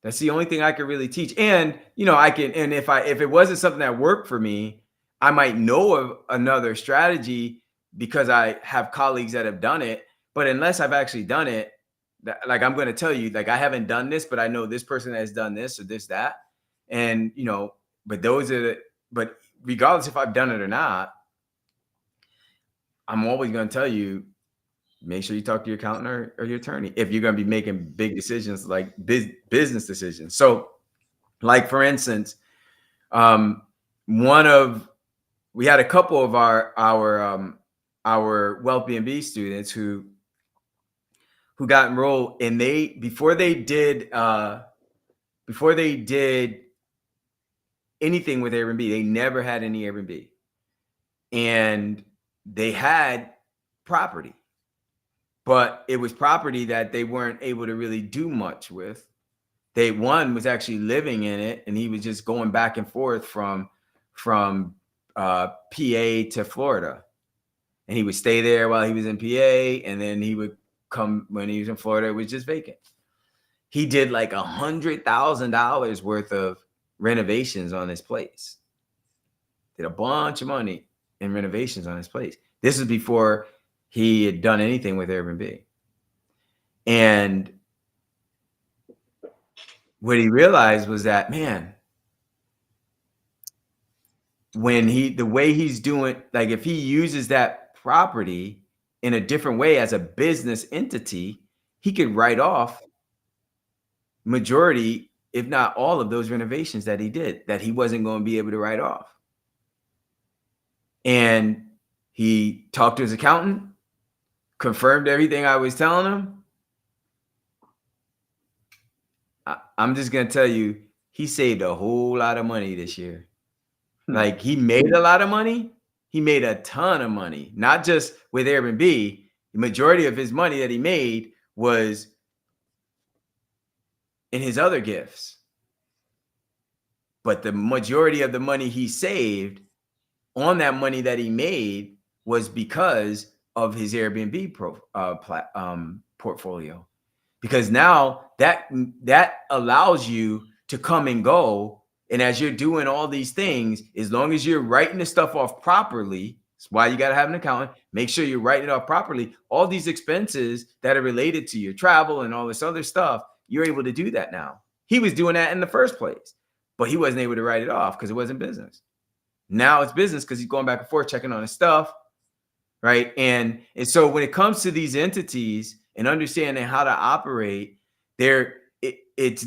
That's the only thing I can really teach. And I can, and if it wasn't something that worked for me, I might know of another strategy because I have colleagues that have done it. But unless I've actually done it, like I'm going to tell you, like I haven't done this, but I know this person has done this or this, that. And but but regardless if I've done it or not, I'm always going to tell you, make sure you talk to your accountant or your attorney if you're going to be making big decisions like business decisions. So like for instance, we had a couple of our Wealth-B&B students who got enrolled, and before they did anything with Airbnb, they never had any Airbnb, and they had property, but it was property that they weren't able to really do much with. One was actually living in it, and he was just going back and forth from PA to Florida, and he would stay there while he was in PA, and then he would come when he was in Florida. It was just vacant. He did like $100,000 worth of renovations on his place. Did a bunch of money in renovations on his place. This is before he had done anything with Airbnb, and what he realized was that, man, the way he's doing, like if he uses that property in a different way as a business entity, he could write off majority, if not all of those renovations that he did, that he wasn't going to be able to write off. And he talked to his accountant confirmed everything I was telling him, I'm just gonna tell you, he saved a whole lot of money this year. Like, he made a lot of money. He made a ton of money, not just with Airbnb. The majority of his money that he made was in his other gifts. But the majority of the money he saved on that money that he made was because of his Airbnb portfolio. Because now that allows you to come and go. And as you're doing all these things, as long as you're writing the stuff off properly, that's why you got to have an accountant. Make sure you're writing it off properly. All these expenses that are related to your travel and all this other stuff, you're able to do that now. He was doing that in the first place, but he wasn't able to write it off because it wasn't business. Now it's business because he's going back and forth checking on his stuff, right? And so when it comes to these entities and understanding how to operate, it's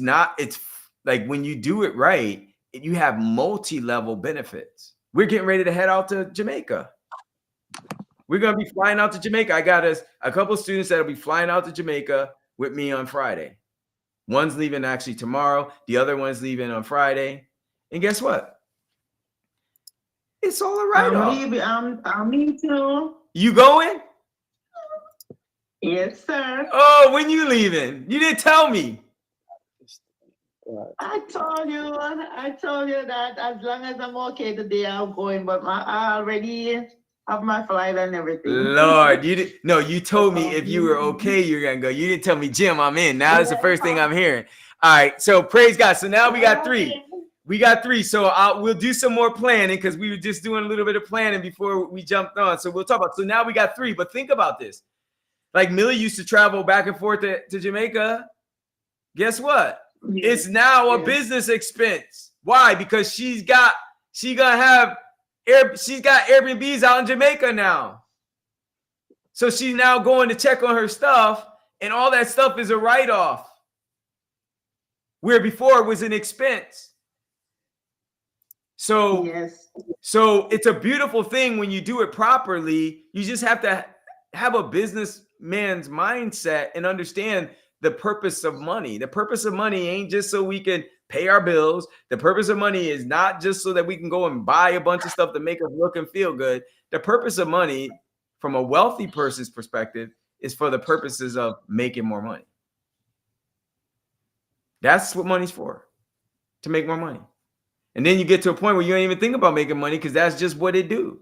like when you do it right, you have multi-level benefits. We're getting ready to head out to Jamaica. We're going to be flying out to Jamaica. I got a couple of students that'll be flying out to Jamaica with me on Friday. One's leaving actually tomorrow. The other one's leaving on Friday. And guess what? It's all a write-off. Me too. You going? Yes, sir. Oh, when you leaving? You didn't tell me. I told you that as long as I'm okay today, I'm going. But I already have my flight and everything. Lord, you told me if you were okay, you're gonna go. You didn't tell me, Jim, I'm in. Now that's the first thing I'm hearing. All right, so praise God. So now we got three. We got three. So we'll do some more planning because we were just doing a little bit of planning before we jumped on. So we'll talk about. So now we got three. But think about this. Like Millie used to travel back and forth to Jamaica. Guess what? It's now a business expense. Why? Because she's got Airbnbs out in Jamaica now. So she's now going to check on her stuff, and all that stuff is a write-off. Where before it was an expense. So it's a beautiful thing when you do it properly. You just have to have a businessman's mindset and understand the purpose of money. The purpose of money ain't just so we can pay our bills. The purpose of money is not just so that we can go and buy a bunch of stuff to make us look and feel good. The purpose of money, from a wealthy person's perspective, is for the purposes of making more money. That's what money's for, to make more money. And then you get to a point where you don't even think about making money because that's just what it do.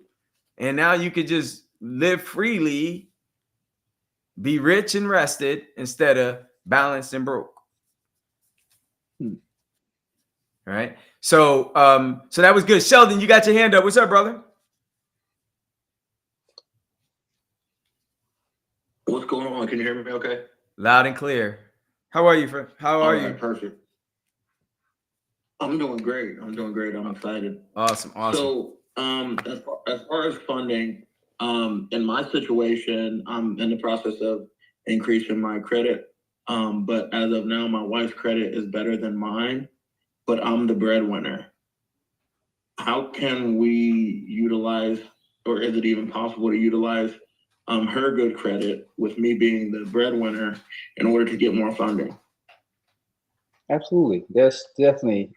And now you could just live freely, be rich and rested instead of balanced and broke. All right. So that was good. Sheldon, you got your hand up. What's up, brother? What's going on? Can you hear me okay? Loud and clear. How are you, friend? How are you? Perfect. I'm doing great. I'm excited. Awesome. So as far as funding, in my situation, I'm in the process of increasing my credit. But as of now, my wife's credit is better than mine, but I'm the breadwinner. How can we utilize, or is it even possible to utilize her good credit with me being the breadwinner in order to get more funding? Absolutely. That's definitely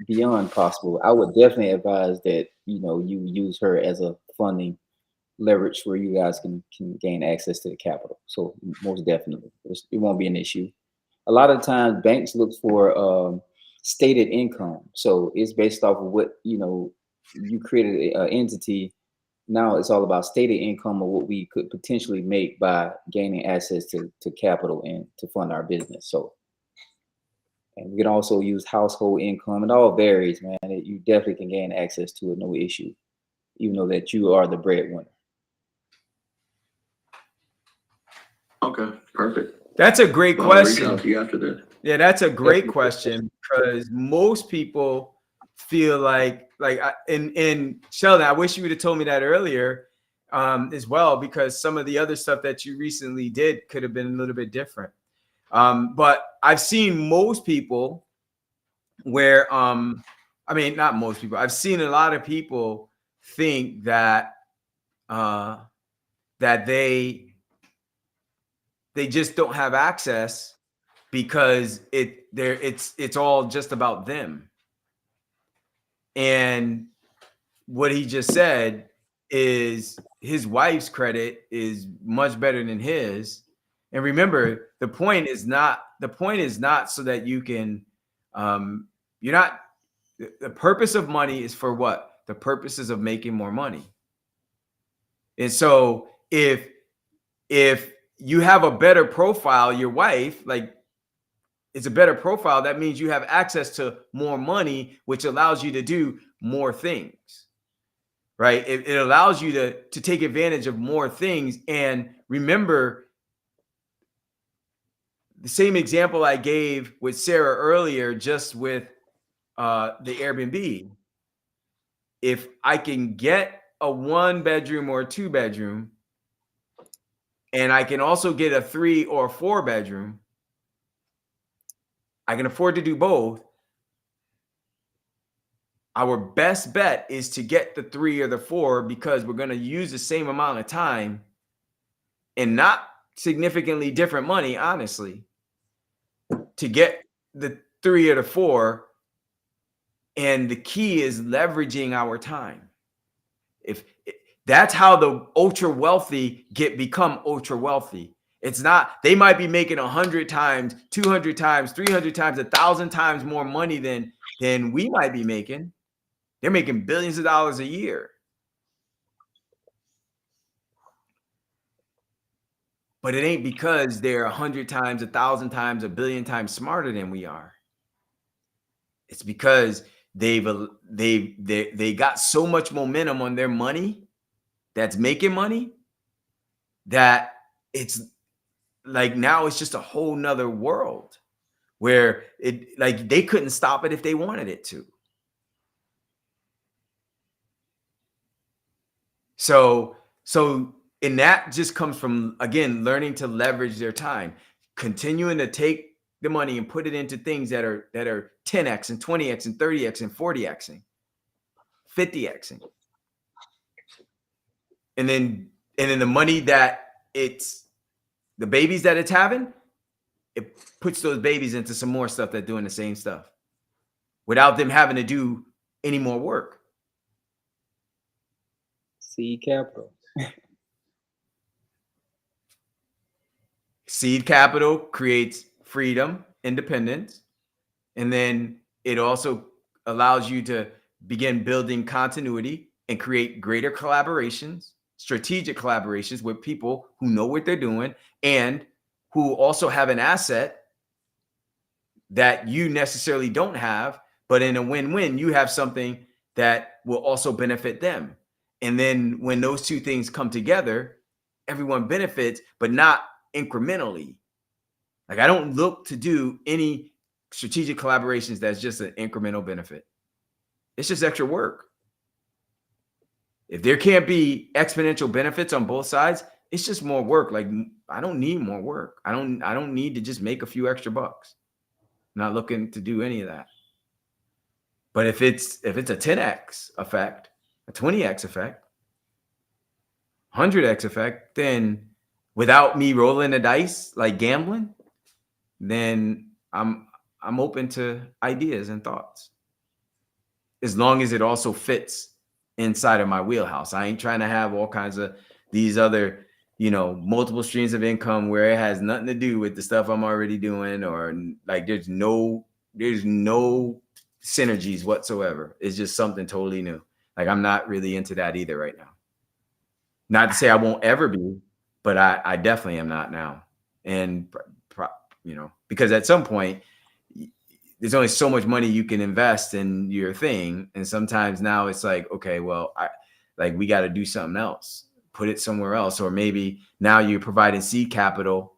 beyond possible. I would definitely advise that, you use her as a funding leverage where you guys can gain access to the capital. So most definitely, it won't be an issue. A lot of times banks look for stated income. So it's based off of what, you created an entity. Now it's all about stated income of what we could potentially make by gaining access to capital and to fund our business. So, and we can also use household income. It all varies, man. You definitely can gain access to it, no issue, even though that you are the breadwinner. Okay, perfect. That's a great question. I'll reach out to you after this. Yeah, that's a great question because most people feel like and Sheldon, I wish you would have told me that earlier as well, because some of the other stuff that you recently did could have been a little bit different. But I've seen most people where, not most people, I've seen a lot of people think that, that they they just don't have access because it's all just about them. And what he just said is his wife's credit is much better than his. And remember, the point is not so that you can you're not the purpose of money is for what? The purposes of making more money. And so if you have a better profile, your wife, like, it's a better profile, that means you have access to more money, which allows you to do more things, right? It allows you to take advantage of more things. And remember, the same example I gave with Sarah earlier, just with the Airbnb. If I can get a 1-bedroom or a 2-bedroom, and I can also get a 3 or a 4-bedroom, I can afford to do both. Our best bet is to get the 3 or the 4 because we're going to use the same amount of time and not significantly different money, honestly, to get the 3 or the 4. And the key is leveraging our time. If that's how the ultra wealthy become ultra wealthy. It's not, they might be making 100 times, 200 times, 300 times, 1,000 times more money than we might be making. They're making billions of dollars a year. But it ain't because they're 100 times, 1,000 times, 1,000,000,000 times smarter than we are. It's because they got so much momentum on their money that's making money that it's like now it's just a whole nother world where it, like, they couldn't stop it if they wanted it to. So and that just comes from, again, learning to leverage their time, continuing to take the money and put it into things that are 10x and 20x and 30x and 40xing, 50xing. And then the money that it's the babies that it's having, it puts those babies into some more stuff that's doing the same stuff without them having to do any more work. Seed capital. Seed capital creates freedom, independence, and then it also allows you to begin building continuity and create greater collaborations, strategic collaborations with people who know what they're doing and who also have an asset that you necessarily don't have, but in a win-win, you have something that will also benefit them. And then when those two things come together, everyone benefits, but not incrementally. Like, I don't look to do any strategic collaborations that's just an incremental benefit. It's just extra work. If there can't be exponential benefits on both sides, it's just more work. Like, I don't need more work. I don't need to just make a few extra bucks. I'm not looking to do any of that. But if it's a 10x effect, a 20x effect, 100x effect, then without me rolling the dice like gambling, then I'm open to ideas and thoughts, as long as it also fits inside of my wheelhouse. I ain't trying to have all kinds of these other, multiple streams of income where it has nothing to do with the stuff I'm already doing, or like there's no synergies whatsoever. It's just something totally new. Like, I'm not really into that either right now. Not to say I won't ever be, but I definitely am not now. And because at some point there's only so much money you can invest in your thing, and sometimes now it's like, okay, well, we got to do something else, put it somewhere else, or maybe now you're providing seed capital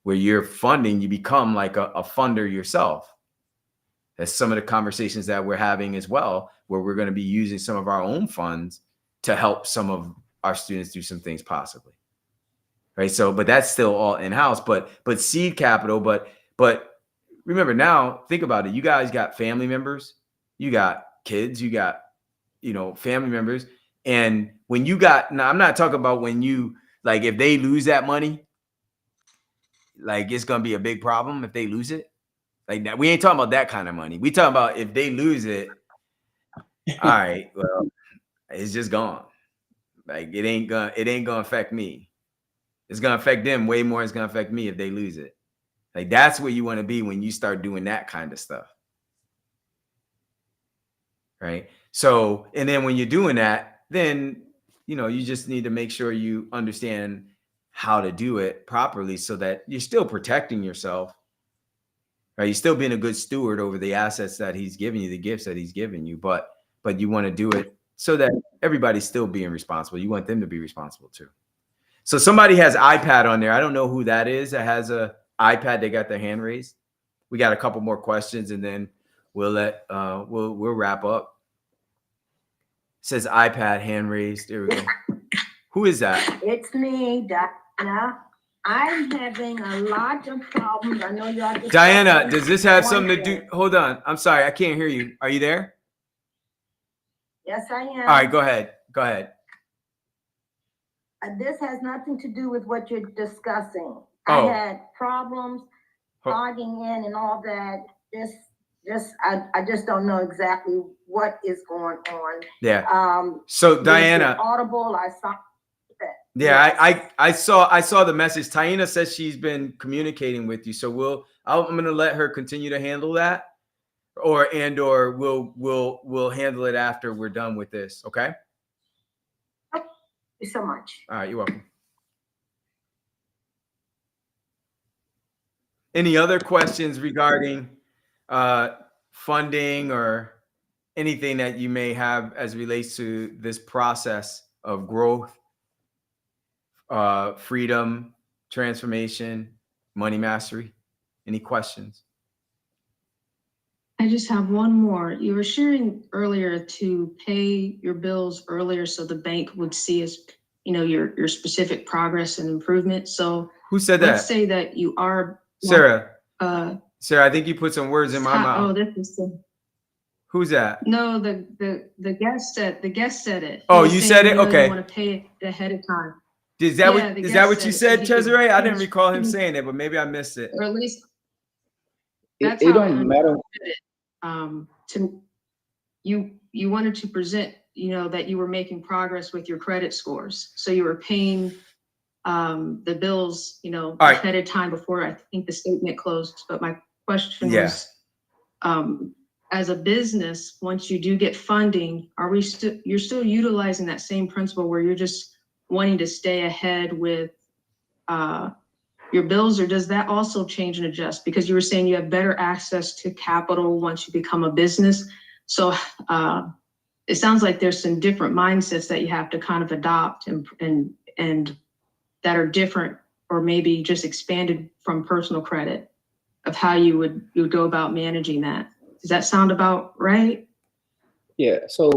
where you're funding, you become like a funder yourself. That's some of the conversations that we're having as well, where we're going to be using some of our own funds to help some of our students do some things possibly. Right. So, but that's still all in-house, but seed capital, but remember, now think about it. You guys got family members, you got kids, you got, family members. And when you got, now I'm not talking about when you, like, if they lose that money, like it's gonna be a big problem if they lose it? Like that, we ain't talking about that kind of money. We talking about if they lose it, all right, well, it's just gone. Like it ain't gonna affect me. It's gonna affect them way more. It's gonna affect me if they lose it. Like that's where you want to be when you start doing that kind of stuff. Right. So, and then when you're doing that, then you just need to make sure you understand how to do it properly so that you're still protecting yourself. Right. You're still being a good steward over the assets that he's giving you, the gifts that he's giving you, but you want to do it so that everybody's still being responsible. You want them to be responsible too. So somebody has iPad on there. I don't know who that is that has a iPad. They got their hand raised. We got a couple more questions and then we'll wrap up. It says iPad hand raised. There we go. Who is that? It's me, Diana. I'm having a lot of problems. I know y'all just Diana, does this have something to do? Hold on. I'm sorry. I can't hear you. Are you there? Yes, I am. All right, go ahead. Go ahead. This has nothing to do with what you're discussing. Oh. I had problems logging in and all that. I just don't know exactly what is going on. Yeah. So Diana, Audible, I saw that. Yeah, Yes. I saw the message. Taina says she's been communicating with you, so I'm gonna let her continue to handle that, or we'll handle it after we're done with this. Okay. Thank you so much. All right, you're welcome. Any other questions regarding funding or anything that you may have as relates to this process of growth, freedom, transformation, money mastery? Any questions? I just have one more. You were sharing earlier to pay your bills earlier so the bank would see your specific progress and improvement. So who said that? Let's say that you are Sarah. Sarah, I think you put some words in my mouth. Oh, this is Who's that? No, the guest said it. Oh, you said it? Okay. You want to pay it ahead of time. Is that what you said, Cesare? I didn't recall him saying it, but maybe I missed it. Or at least it don't matter. You wanted to present, that you were making progress with your credit scores. So you were paying the bills, ahead of time before I think the statement closed. But my question was, as a business, once you do get funding, you're still utilizing that same principle where you're just wanting to stay ahead with your bills, or does that also change and adjust? Because you were saying you have better access to capital once you become a business. So it sounds like there's some different mindsets that you have to kind of adopt and that are different, or maybe just expanded from personal credit, of how you would go about managing that. Does that sound about right? Yeah, so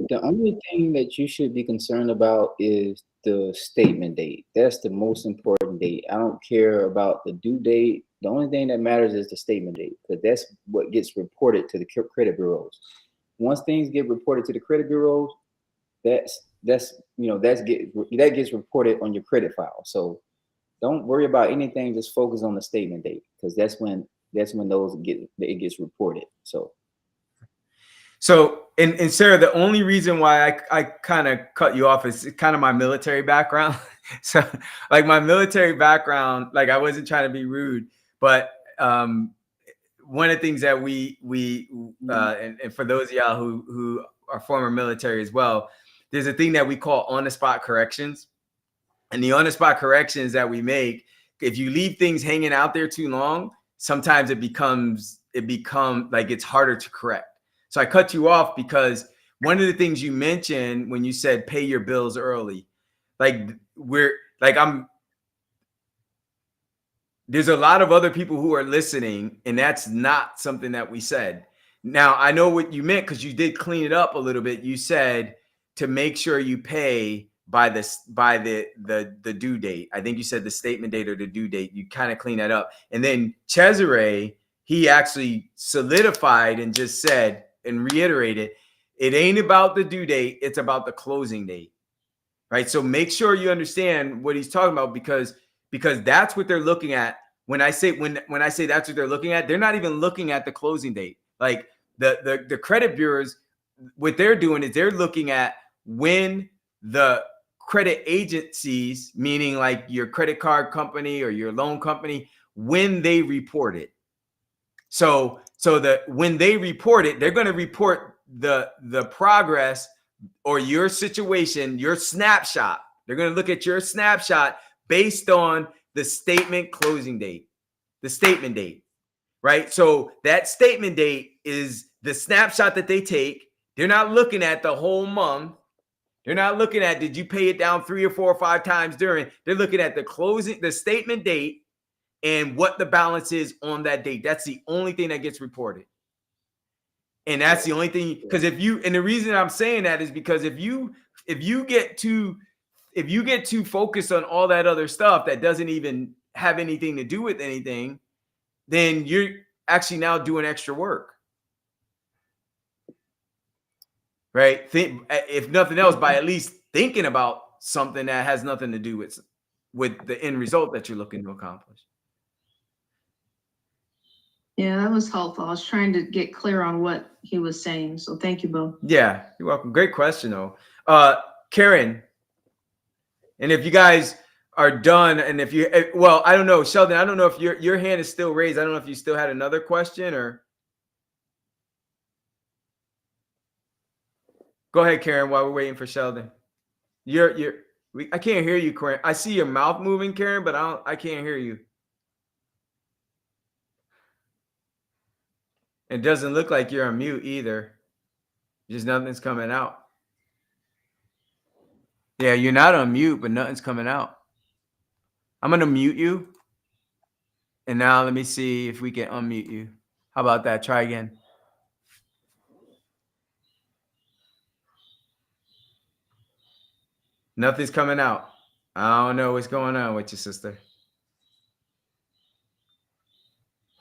the only thing that you should be concerned about is the statement date. That's the most important date. I don't care about the due date. The only thing that matters is the statement date, because that's what gets reported to the credit bureaus. Once things get reported to the credit bureaus, that gets reported on your credit file. So don't worry about anything. Just focus on the statement date, because that's when it gets reported. So, and Sarah, the only reason why I kind of cut you off is kind of my military background. So like my military background, like I wasn't trying to be rude, but one of the things that we and for those of y'all who are former military as well, there's a thing that we call on-the-spot corrections. And the on-the-spot corrections that we make, if you leave things hanging out there too long, sometimes it becomes like it's harder to correct. So I cut you off because one of the things you mentioned when you said pay your bills early, there's a lot of other people who are listening, and that's not something that we said. Now I know what you meant, because you did clean it up a little bit. You said to make sure you pay by the due date. I think you said the statement date or the due date. You kind of clean that up. And then Cesare, he actually solidified and just said and reiterated, it ain't about the due date, it's about the closing date. Right? So make sure you understand what he's talking about, because that's what they're looking at when I say that's what they're looking at, they're not even looking at the closing date. Like the credit bureaus, what they're doing is they're looking at when the credit agencies, meaning like your credit card company or your loan company, when they report it. So when they report it, they're going to report the progress or your situation, your snapshot. They're going to look at your snapshot based on the statement closing date, the statement date, right? So that statement date is the snapshot that they take. They're not looking at the whole month. They're not looking at, did you pay it down 3 or 4 or 5 times during? They're looking at the statement date and what the balance is on that date. That's the only thing that gets reported. And that's the only thing, because and the reason I'm saying that is because if you get too focused on all that other stuff that doesn't even have anything to do with anything, then you're actually now doing extra work. Right? If nothing else, by at least thinking about something that has nothing to do with the end result that you're looking to accomplish. Yeah, that was helpful. I was trying to get clear on what he was saying. So thank you both. Yeah, you're welcome. Great question, though. Karen, and if you guys are done, and if you, well, I don't know, Sheldon, I don't know if your hand is still raised. I don't know if you still had another question or. Go ahead, Karen, while we're waiting for Sheldon. I can't hear you, Karen. I see your mouth moving, Karen, but I can't hear you. It doesn't look like you're on mute either. Just nothing's coming out. Yeah, you're not on mute, but nothing's coming out. I'm going to mute you. And now let me see if we can unmute you. How about that? Try again. Nothing's coming out. I don't know what's going on with your sister.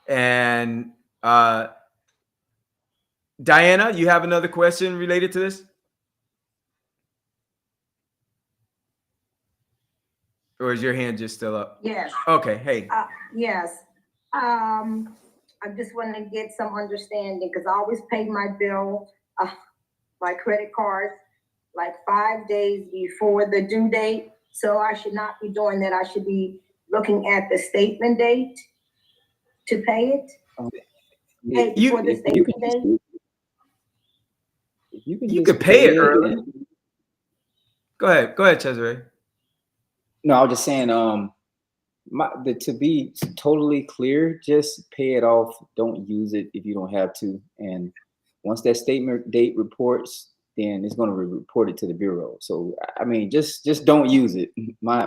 And Diana, you have another question related to this? Or is your hand just still up? Yes. Okay, hey. Yes. I just want to get some understanding because I always pay my bill, my credit cards, like 5 days before the due date. So I should not be doing that. I should be looking at the statement date to pay it. You could pay it early. Go ahead, Cesare. No, I was just saying, to be totally clear, just pay it off. Don't use it if you don't have to. And once that statement date reports, then it's going to report it to the bureau. So, I mean, just don't use it. My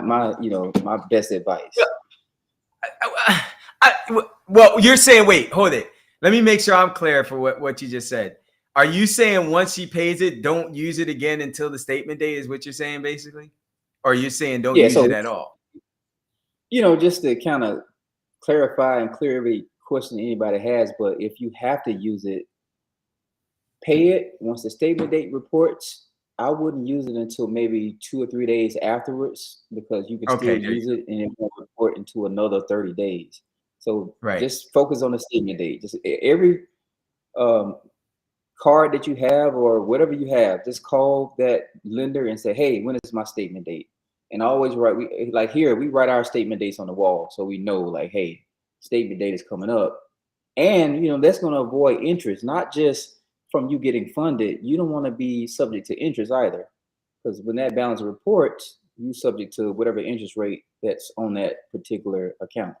best advice. Well, you're saying, wait, hold it. Let me make sure I'm clear for what you just said. Are you saying once she pays it, don't use it again until the statement date is what you're saying, basically? Or you're saying don't use it at all? Just to kind of clarify and clear every question anybody has. But if you have to use it, pay it once the statement date reports. I wouldn't use it until maybe 2 or 3 days afterwards because you can still use it and it won't report into another 30 days. So just focus on the statement date. Just every card that you have or whatever you have, just call that lender and say, hey, when is my statement date? And always write, we write our statement dates on the wall. So we know like, hey, statement date is coming up. And, that's going to avoid interest, not just from you getting funded. You don't want to be subject to interest either. Because when that balance reports, you subject to whatever interest rate that's on that particular account.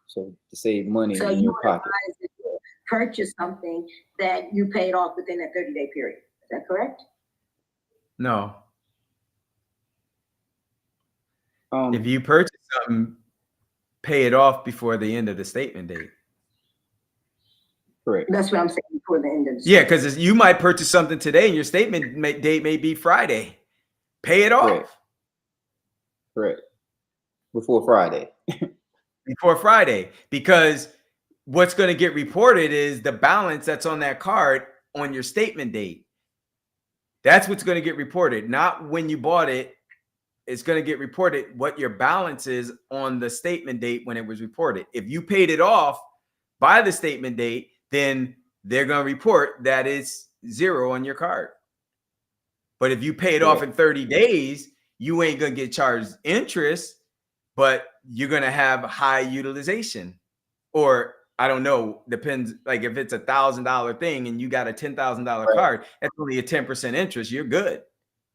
So to save money in your pocket. Purchase something that you paid off within that 30-day period. Is that correct? No. If you purchase something, pay it off before the end of the statement date. Correct. That's what I'm saying, before the end of the Yeah, because you might purchase something today and your statement date may be Friday. Pay it off. Correct. Before Friday. Before Friday. Because what's going to get reported is the balance that's on that card on your statement date. That's what's going to get reported, not when you bought it it's going to get reported what your balance is on the statement date when it was reported. If you paid it off by the statement date, then they're going to report that it's 0 on your card. But if you pay it off in 30 days, you ain't going to get charged interest, but you're going to have high utilization. Or I don't know, depends. Like if it's $1,000 thing and you got a $10,000 card, that's only a 10% interest. You're good.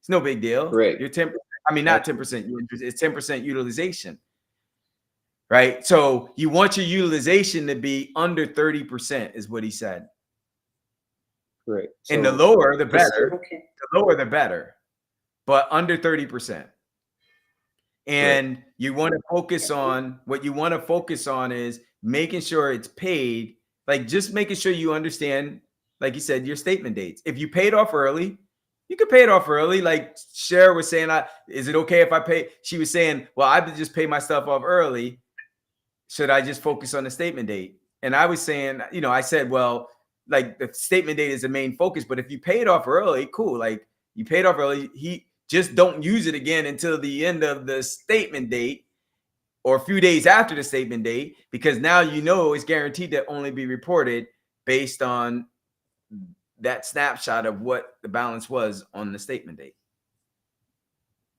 It's no big deal. Correct. You're 10%. I mean, not 10% interest. It's 10% utilization. Right. So you want your utilization to be under 30% is what he said. Correct. And the lower, the better. Okay. The lower, the better. But under 30%. And you want to focus on what you want to focus on is making sure it's paid, like just making sure you understand, like you said, your statement dates. If you paid off early, you can pay it off early. Like Cher was saying, is it okay if I pay? She was saying, well, I would just pay my stuff off early. Should I just focus on the statement date? And I was saying, I said, well, like the statement date is the main focus, but if you pay it off early, cool. Like you paid off early, just don't use it again until the end of the statement date or a few days after the statement date, because now it's guaranteed to only be reported based on that snapshot of what the balance was on the statement date.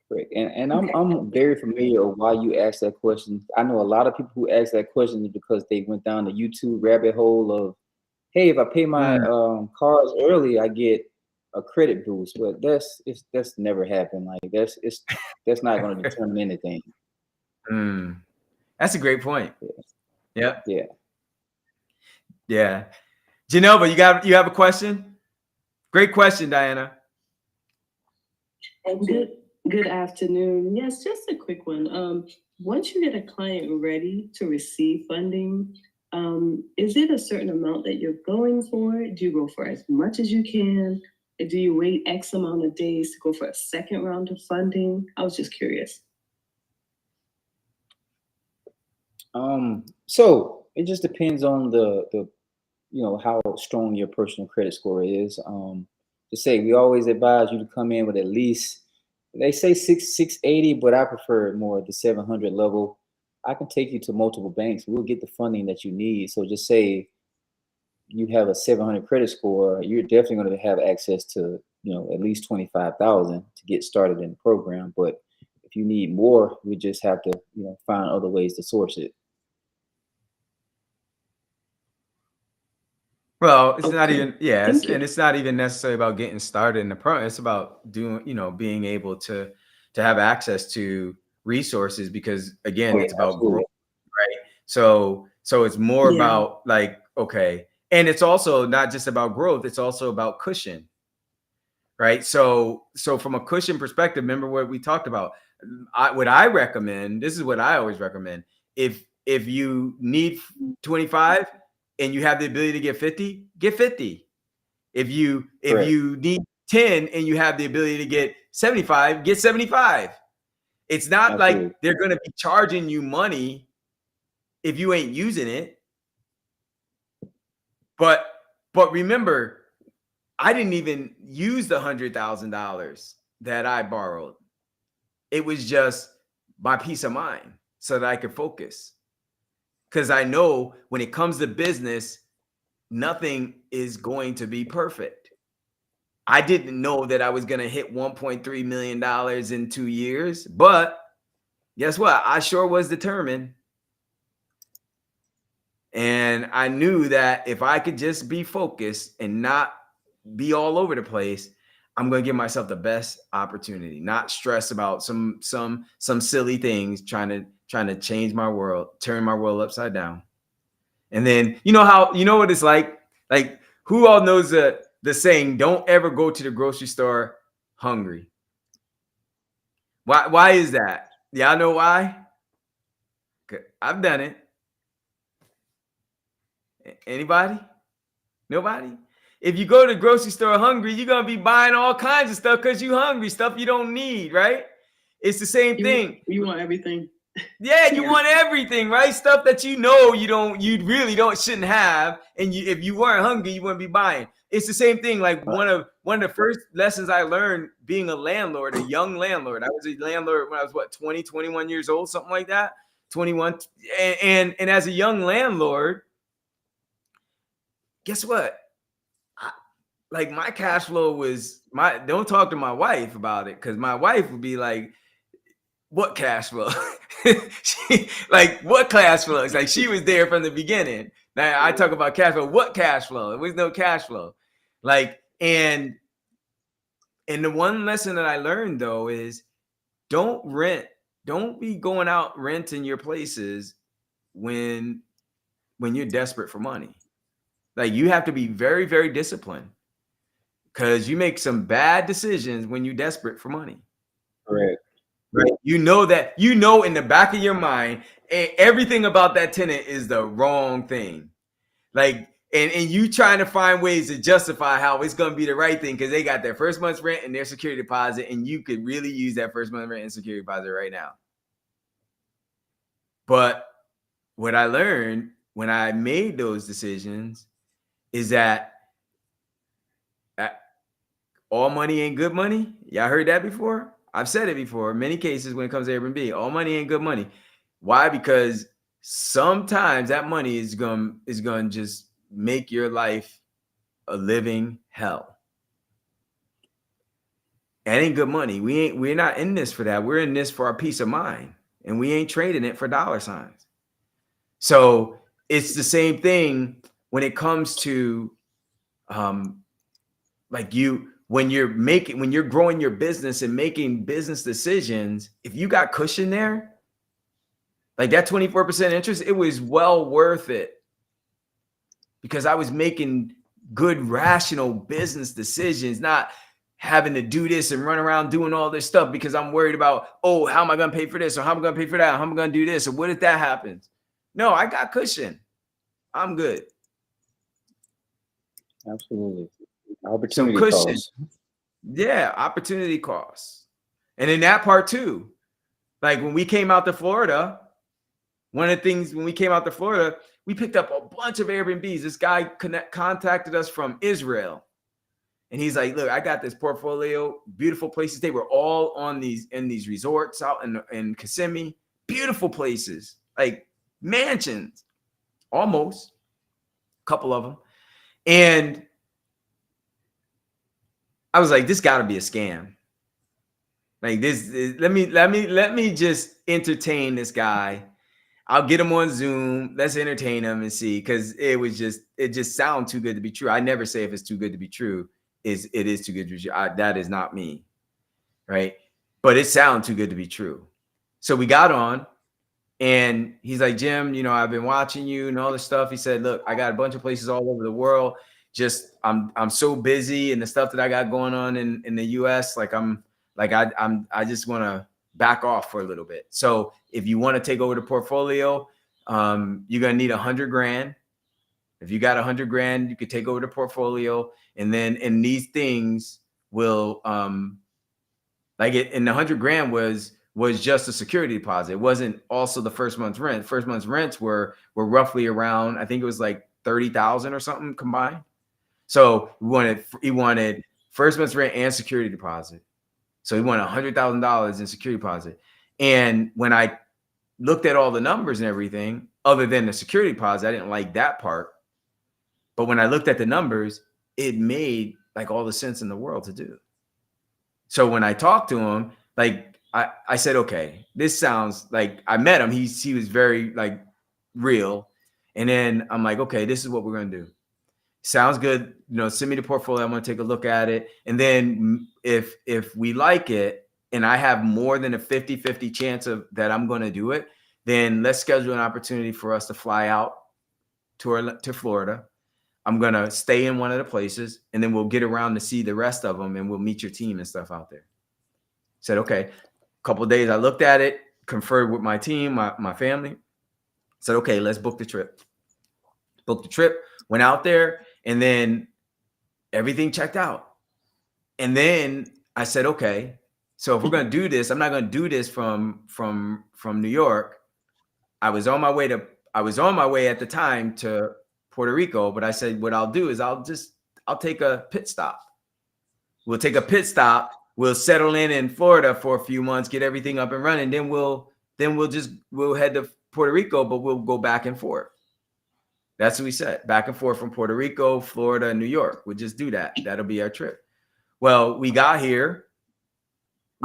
Correct. And I'm very familiar with why you asked that question. I know a lot of people who ask that question because they went down the YouTube rabbit hole of, hey, if I pay my cards early, I get a credit boost. But that's never happened. Like that's not going to determine anything. That's a great point. Yeah. Janelle, you have a question? Great question, Diana. Good afternoon. Yes, just a quick one. Once you get a client ready to receive funding, is it a certain amount that you're going for? Do you go for as much as you can? Do you wait X amount of days to go for a second round of funding? I was just curious. So it just depends on the how strong your personal credit score is. To say we always advise you to come in with at least, they say 680, but I prefer more at the 700 level. I can take you to multiple banks. We'll get the funding that you need. So just say you have a 700 credit score, you're definitely going to have access to at least 25,000 to get started in the program. But if you need more, we just have to find other ways to source it. Well, it's not even, and it's not even necessarily about getting started in the program. It's about being able to have access to resources, because again, it's about growth, right? So it's more about like, okay. And it's also not just about growth, it's also about cushion, right? So from a cushion perspective, remember what we talked about. What I recommend, this is what I always recommend. If you need 25, and you have the ability to get 50, get 50. If you need 10 and you have the ability to get 75, get 75. It's not like they're going to be charging you money if you ain't using it. But remember, I didn't even use the $100,000 that I borrowed. It was just my peace of mind so that I could focus. Because I know when it comes to business, nothing is going to be perfect. I didn't know that I was going to hit $1.3 million in 2 years, but guess what? I sure was determined. And I knew that if I could just be focused and not be all over the place, I'm going to give myself the best opportunity, not stress about some silly things, trying to change my world, turn my world upside down. And then, you know what it's like who all knows the saying, don't ever go to the grocery store hungry. Why is that? Y'all know why? I've done it. Anybody? Nobody? If you go to the grocery store hungry, you're going to be buying all kinds of stuff because you're hungry, stuff you don't need, right? It's the same thing. You want everything. Yeah, you Yeah. want everything, right? Stuff that you really shouldn't have, and if you weren't hungry, you wouldn't be buying. It's the same thing. Like one of the first lessons I learned being a landlord, a young landlord. I was a landlord when I was 20, 21 years old, something like that, 21. And as a young landlord, guess what? Like my cash flow was don't talk to my wife about it, because my wife would be like, what cash flow? What cash flow? It's like she was there from the beginning. Now I talk about cash flow. What cash flow? There was no cash flow. And the one lesson that I learned though is don't rent. Don't be going out renting your places when you're desperate for money. Like you have to be very, very disciplined, because you make some bad decisions when you're desperate for money. Correct. Right. In the back of your mind, everything about that tenant is the wrong thing. Like, and you trying to find ways to justify how it's going to be the right thing because they got their first month's rent and their security deposit, and you could really use that first month's rent and security deposit right now. But what I learned when I made those decisions is that all money ain't good money. Y'all heard that before? I've said it before. In many cases, when it comes to Airbnb, all money ain't good money. Why? Because sometimes that money is going to just make your life a living hell. That ain't good money. We're not in this for that. We're in this for our peace of mind, and we ain't trading it for dollar signs. So it's the same thing when it comes to when you're growing your business and making business decisions. If you got cushion there, like that 24% interest, it was well worth it, because I was making good, rational business decisions, not having to do this and run around doing all this stuff because I'm worried about, oh, how am I going to pay for this? Or how am I going to pay for that? How am I going to do this? Or what if that happens? No, I got cushion. I'm good. Absolutely. Opportunity cushion. costs. Yeah, opportunity costs. And in that part too, like when we came out to Florida, one of the things when we came out to Florida, we picked up a bunch of Airbnbs. This guy contacted us from Israel. And he's like, look, I got this portfolio, beautiful places. They were all in these resorts out in Kissimmee, beautiful places, like mansions, almost, a couple of them. And I was like, this got to be a scam. Like this, let me just entertain this guy. I'll get him on Zoom. Let's entertain him and see, because it just sounds too good to be true. I never say if it's too good to be true. It is too good to be true. That is not me, right? But it sounds too good to be true. So we got on, and he's like, Jim, I've been watching you and all this stuff. He said, look, I got a bunch of places all over the world. Just I'm so busy, and the stuff that I got going on in the US, I just want to back off for a little bit. So if you want to take over the portfolio, you're gonna need $100,000. If you got $100,000, you could take over the portfolio, and these things will and the $100,000 was just a security deposit. It wasn't also the first month's rent. First month's rents were roughly around, I think it was like 30,000 or something combined. So he wanted first month's rent and security deposit. So he wanted $100,000 in security deposit. And when I looked at all the numbers and everything, other than the security deposit, I didn't like that part. But when I looked at the numbers, it made like all the sense in the world to do. So when I talked to him, like I said, okay, this sounds like, I met him. He was very like real. And then I'm like, okay, this is what we're going to do. Sounds good. Send me the portfolio. I'm going to take a look at it. And then if we like it, and I have more than a 50-50 chance of that I'm going to do it, then let's schedule an opportunity for us to fly out to Florida. I'm going to stay in one of the places, and then we'll get around to see the rest of them, and we'll meet your team and stuff out there. Said, okay. A couple of days, I looked at it, conferred with my team, my family. Said, okay, let's book the trip. Booked the trip, went out there, and then everything checked out. And then I said, okay, So if we're gonna do this, I'm not gonna do this from New York. I was on my way at the time to Puerto Rico, but I said what I'll do is I'll take a pit stop. We'll take a pit stop. We'll settle in Florida for a few months, get everything up and running. Then we'll head to Puerto Rico, but we'll go back and forth. That's what we said. Back and forth from Puerto Rico, Florida, and New York. We'll just do that. That'll be our trip. Well, we got here.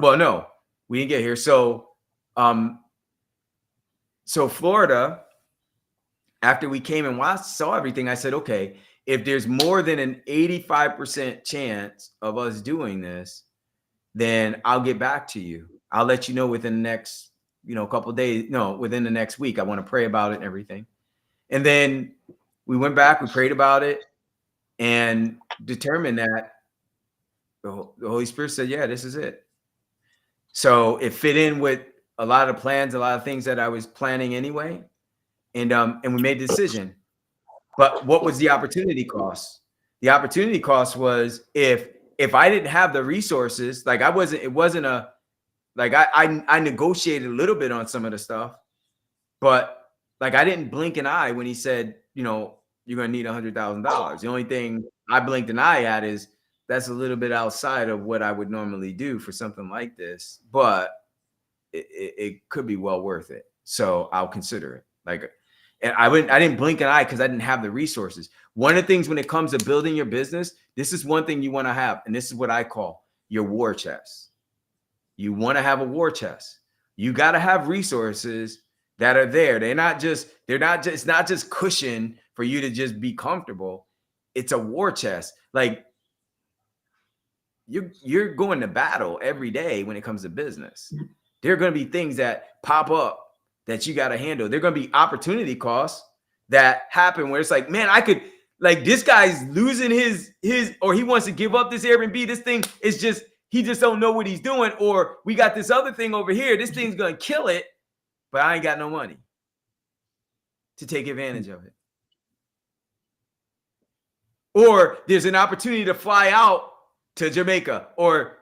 Well, no, we didn't get here. So Florida, after we came and saw everything, I said, okay, if there's more than an 85% chance of us doing this, then I'll get back to you. I'll let you know within the next, couple of days. No, within the next week. I want to pray about it and everything. And then we went back, we prayed about it, and determined that the Holy Spirit said, yeah, this is it. So it fit in with a lot of plans, a lot of things that I was planning anyway. And we made the decision. But what was the opportunity cost? The opportunity cost was if I didn't have the resources, like I negotiated a little bit on some of the stuff, but like I didn't blink an eye when he said, you're going to need $100,000. The only thing I blinked an eye at is that's a little bit outside of what I would normally do for something like this, but it could be well worth it. So I'll consider it. And I didn't blink an eye because I didn't have the resources. One of the things when it comes to building your business, this is one thing you want to have. And this is what I call your war chest. You want to have a war chest. You got to have resources that are there. It's not just cushion for you to just be comfortable. It's a war chest. Like you're going to battle every day when it comes to business. There are going to be things that pop up that you got to handle. There are going to be opportunity costs that happen where it's like, man, this guy's losing his, or he wants to give up this Airbnb. This thing is he just don't know what he's doing. Or we got this other thing over here. This thing's going to kill it, but I ain't got no money to take advantage of it. Or there's an opportunity to fly out to Jamaica or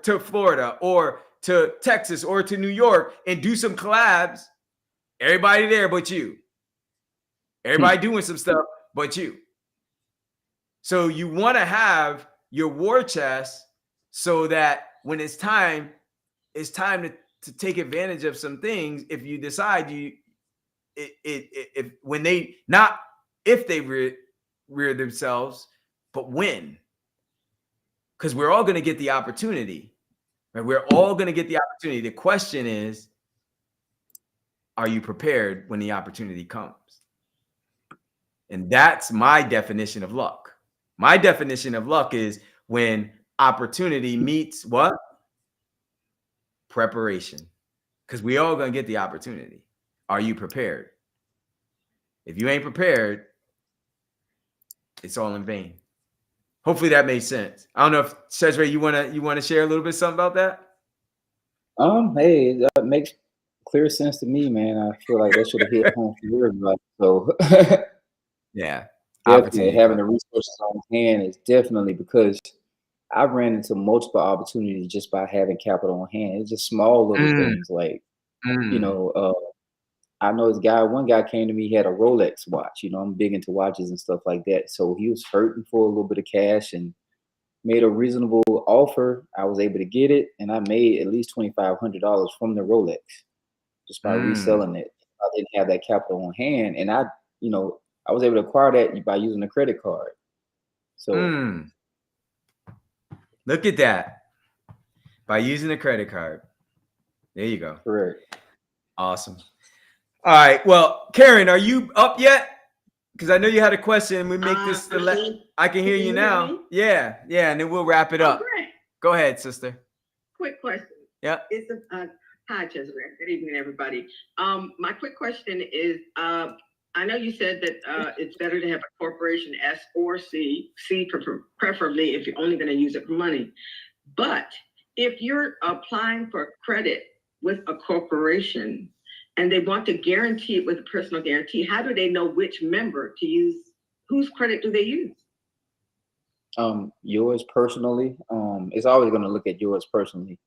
to Florida or to Texas or to New York and do some collabs. Everybody there but you. Everybody doing some stuff but you. So you want to have your war chest so that when it's time to take advantage of some things. If you decide if they rear themselves, but when. Because we're all going to get the opportunity. Right? We're all going to get the opportunity. The question is, are you prepared when the opportunity comes? And that's my definition of luck. My definition of luck is when opportunity meets what? Preparation. Because we all going to get the opportunity. Are you prepared? If you ain't prepared, it's all in vain. Hopefully that made sense. I don't know if Cesare, you wanna share a little bit something about that? Hey, that makes clear sense to me, man. I feel like that should have hit home for everybody. So Yeah. definitely having the resources on hand is definitely, because I've ran into multiple opportunities just by having capital on hand. It's just small little things like, I know one guy came to me, he had a Rolex watch. I'm big into watches and stuff like that. So he was hurting for a little bit of cash and made a reasonable offer. I was able to get it, and I made at least $2,500 from the Rolex just by reselling it. I didn't have that capital on hand, and I was able to acquire that by using a credit card. So look at that. By using a credit card. There you go. Correct. Awesome. All right. Well, Karen, are you up yet? Because I know you had a question. We make this. I can hear you now. Yeah. And then we'll wrap it up. Great. Go ahead, sister. Quick question. Yeah. It's hi, Cesare. Good evening, everybody. My quick question is, I know you said that it's better to have a corporation S or C, preferably if you're only going to use it for money. But if you're applying for credit with a corporation and they want to guarantee it with a personal guarantee, how do they know which member to use? Whose credit do they use? Yours personally. It's always going to look at yours personally.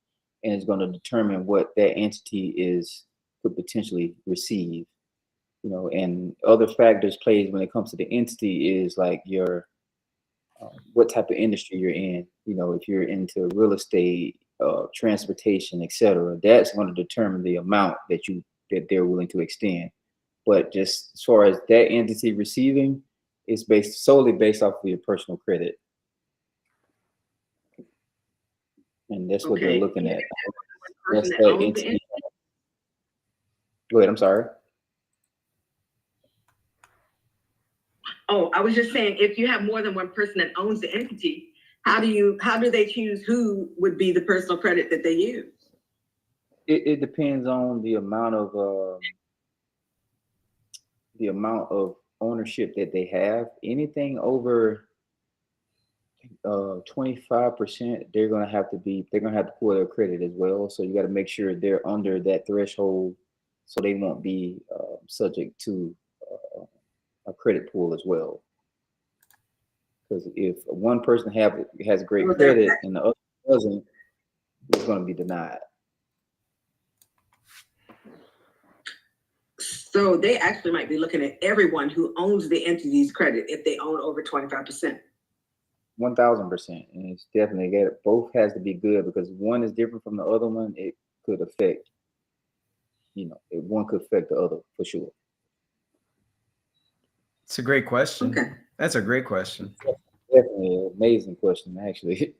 and it's going to determine what that entity could potentially receive. And other factors plays when it comes to the entity is like your what type of industry you're in. If you're into real estate, transportation, etc., that's going to determine the amount that they're willing to extend. But just as far as that entity receiving, it's solely based off of your personal credit, and that's what they're looking at. That's that entity. Go ahead. I'm sorry. Oh, I was just saying, if you have more than one person that owns the entity, how do they choose who would be the personal credit that they use? It depends on the amount of ownership that they have. Anything over 25%, they're gonna have to pull their credit as well. So you got to make sure they're under that threshold, so they won't be subject to a credit pool as well. Because if one person has great credit and the other doesn't, it's going to be denied. So they actually might be looking at everyone who owns the entity's credit if they own over 25%. 1,000%, and it's definitely both has to be good, because one is different from the other one. It could affect, one could affect the other for sure. It's a great question. Okay. That's a great question. Definitely an amazing question, actually.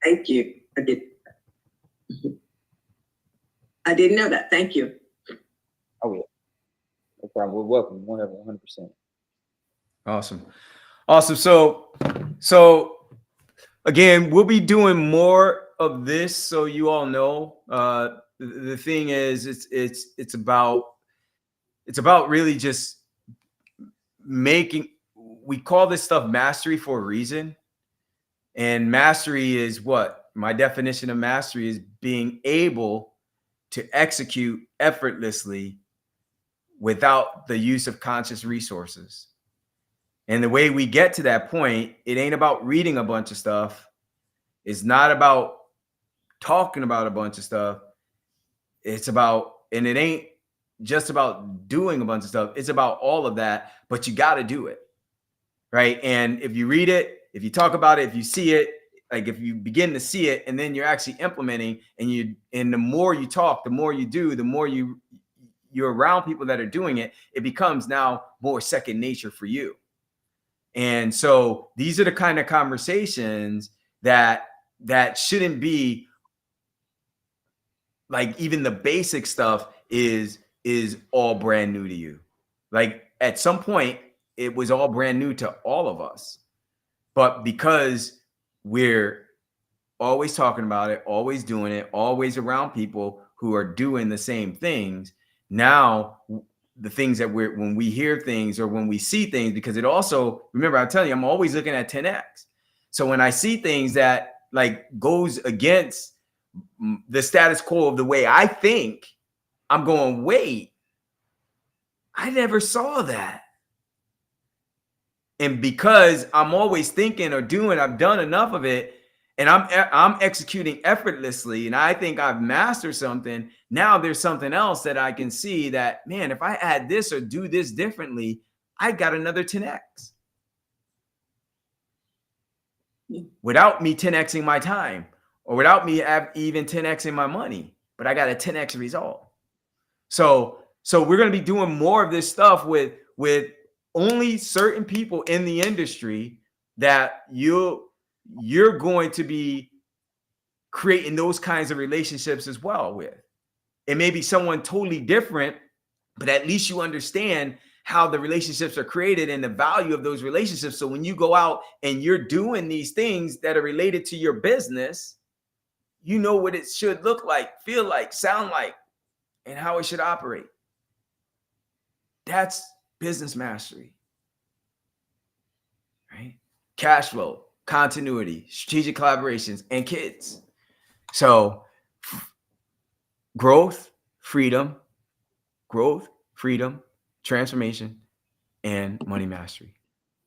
Thank you. I didn't know that. Thank you. Oh yeah, no problem. We're welcome. 100%. Awesome. So again, we'll be doing more of this, so you all know. The thing is, it's about really just making. We call this stuff mastery for a reason, and mastery is what my definition of mastery is: being able to execute effortlessly without the use of conscious resources. And the way we get to that point, it ain't about reading a bunch of stuff. It's not about talking about a bunch of stuff. It's about, and it ain't just about doing a bunch of stuff. It's about all of that, but you got to do it. Right. And if you read it, if you talk about it, if you see it, like if you begin to see it, and then you're actually implementing, and the more you talk, the more you do, the more you're around people that are doing it, it becomes now more second nature for you. And so these are the kind of conversations that shouldn't be like, even the basic stuff is all brand new to you. Like at some point it was all brand new to all of us, but because we're always talking about it, always doing it, always around people who are doing the same things, now the things that when we hear things or when we see things, because it also, remember, I'm telling you, I'm always looking at 10X. So when I see things that like goes against the status quo of the way I think, I'm going, wait, I never saw that. And because I'm always thinking or doing, I've done enough of it, and I'm executing effortlessly, and I think I've mastered something. Now there's something else that I can see that, man, if I add this or do this differently, I got another 10X. Without me 10Xing my time, or without me even 10Xing my money, but I got a 10X result. So we're going to be doing more of this stuff with only certain people in the industry that you're going to be creating those kinds of relationships as well with. It may be someone totally different, but at least you understand how the relationships are created and the value of those relationships. So when you go out and you're doing these things that are related to your business, you know what it should look like, feel like, sound like, and how it should operate. That's business mastery, right? Cash flow, continuity, strategic collaborations, and kids. So growth, freedom, transformation, and money mastery.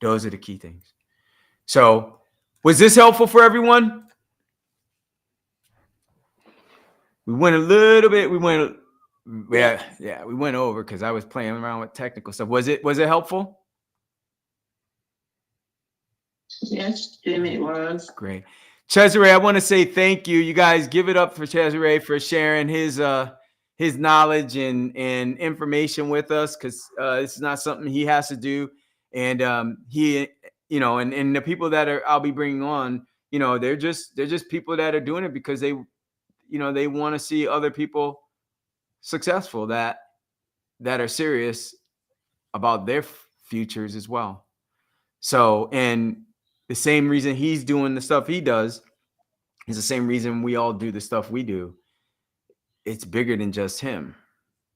Those are the key things. So was this helpful for everyone? we went a little bit. We went over because I was playing around with technical stuff. Was it helpful? Yes, Jimmy, it was. Great. Cesare, I want to say thank you. You guys give it up for Cesare for sharing his knowledge and information with us, because this is not something he has to do. And he, and the people that I'll be bringing on, they're just people that are doing it because they want to see other people successful that are serious about their futures as well. So, and the same reason he's doing the stuff he does is the same reason we all do the stuff we do. It's bigger than just him.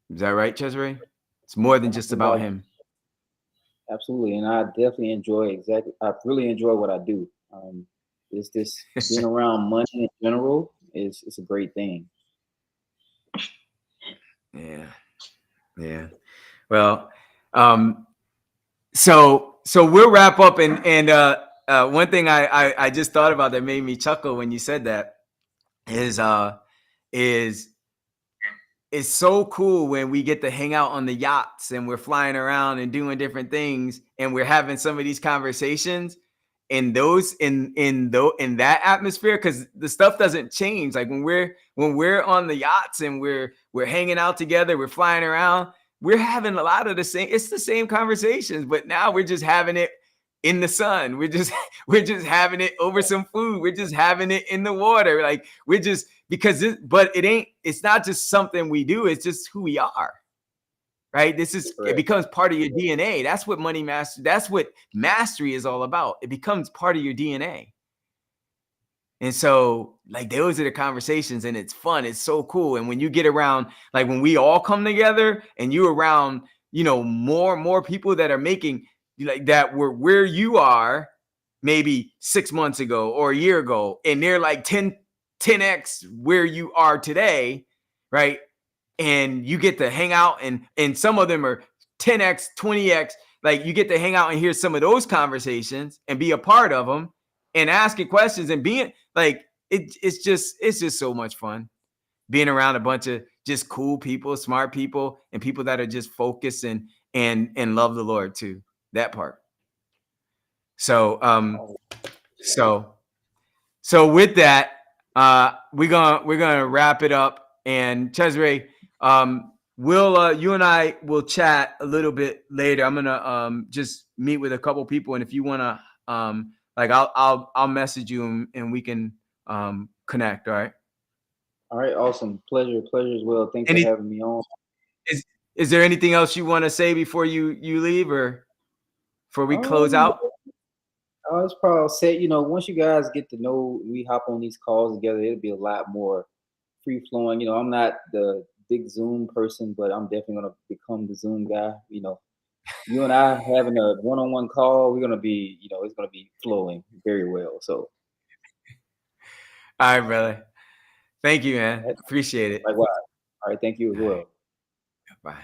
Is that right, Cesare? It's more than just about him. Absolutely, and I definitely I really enjoy what I do. It's this being around money in general it's a great thing. Yeah. Well, so we'll wrap up, and one thing I just thought about that made me chuckle when you said that is it's so cool when we get to hang out on the yachts and we're flying around and doing different things and we're having some of these conversations in that atmosphere, because the stuff doesn't change. Like when we're on the yachts and we're hanging out together, we're flying around, we're having a lot of it's the same conversations, but now we're just having it in the sun. We're just having it over some food. We're just having it in the water. Like it's not just something we do. It's just who we are, right? It becomes part of your DNA. That's what that's what mastery is all about. It becomes part of your DNA. And so like those are the conversations, and it's fun. It's so cool. And when you get around, like when we all come together and you're around, more people that are making like that were where you are maybe 6 months ago or a year ago, and they're like 10x where you are today, right? And you get to hang out, and some of them are 10x, 20x. Like you get to hang out and hear some of those conversations and be a part of them and asking questions and being like, it's just so much fun being around a bunch of just cool people, smart people, and people that are just focused and love the Lord too. That part. So so with that, we're gonna wrap it up. And Cesare, you and I will chat a little bit later. I'm gonna just meet with a couple people, and if you wanna I'll message you and we can connect. All right. All right, awesome. Pleasure as well. Thanks for having me on. Is there anything else you want to say before you leave, or before we close out? I was probably say, once you guys get to know, we hop on these calls together, it'll be a lot more free flowing. I'm not the big Zoom person, but I'm definitely going to become the Zoom guy. You and I having a one-on-one call, we're going to be, it's going to be flowing very well. So. All right, brother. Thank you, man. Appreciate it. Likewise. All right. Thank you as well. Bye.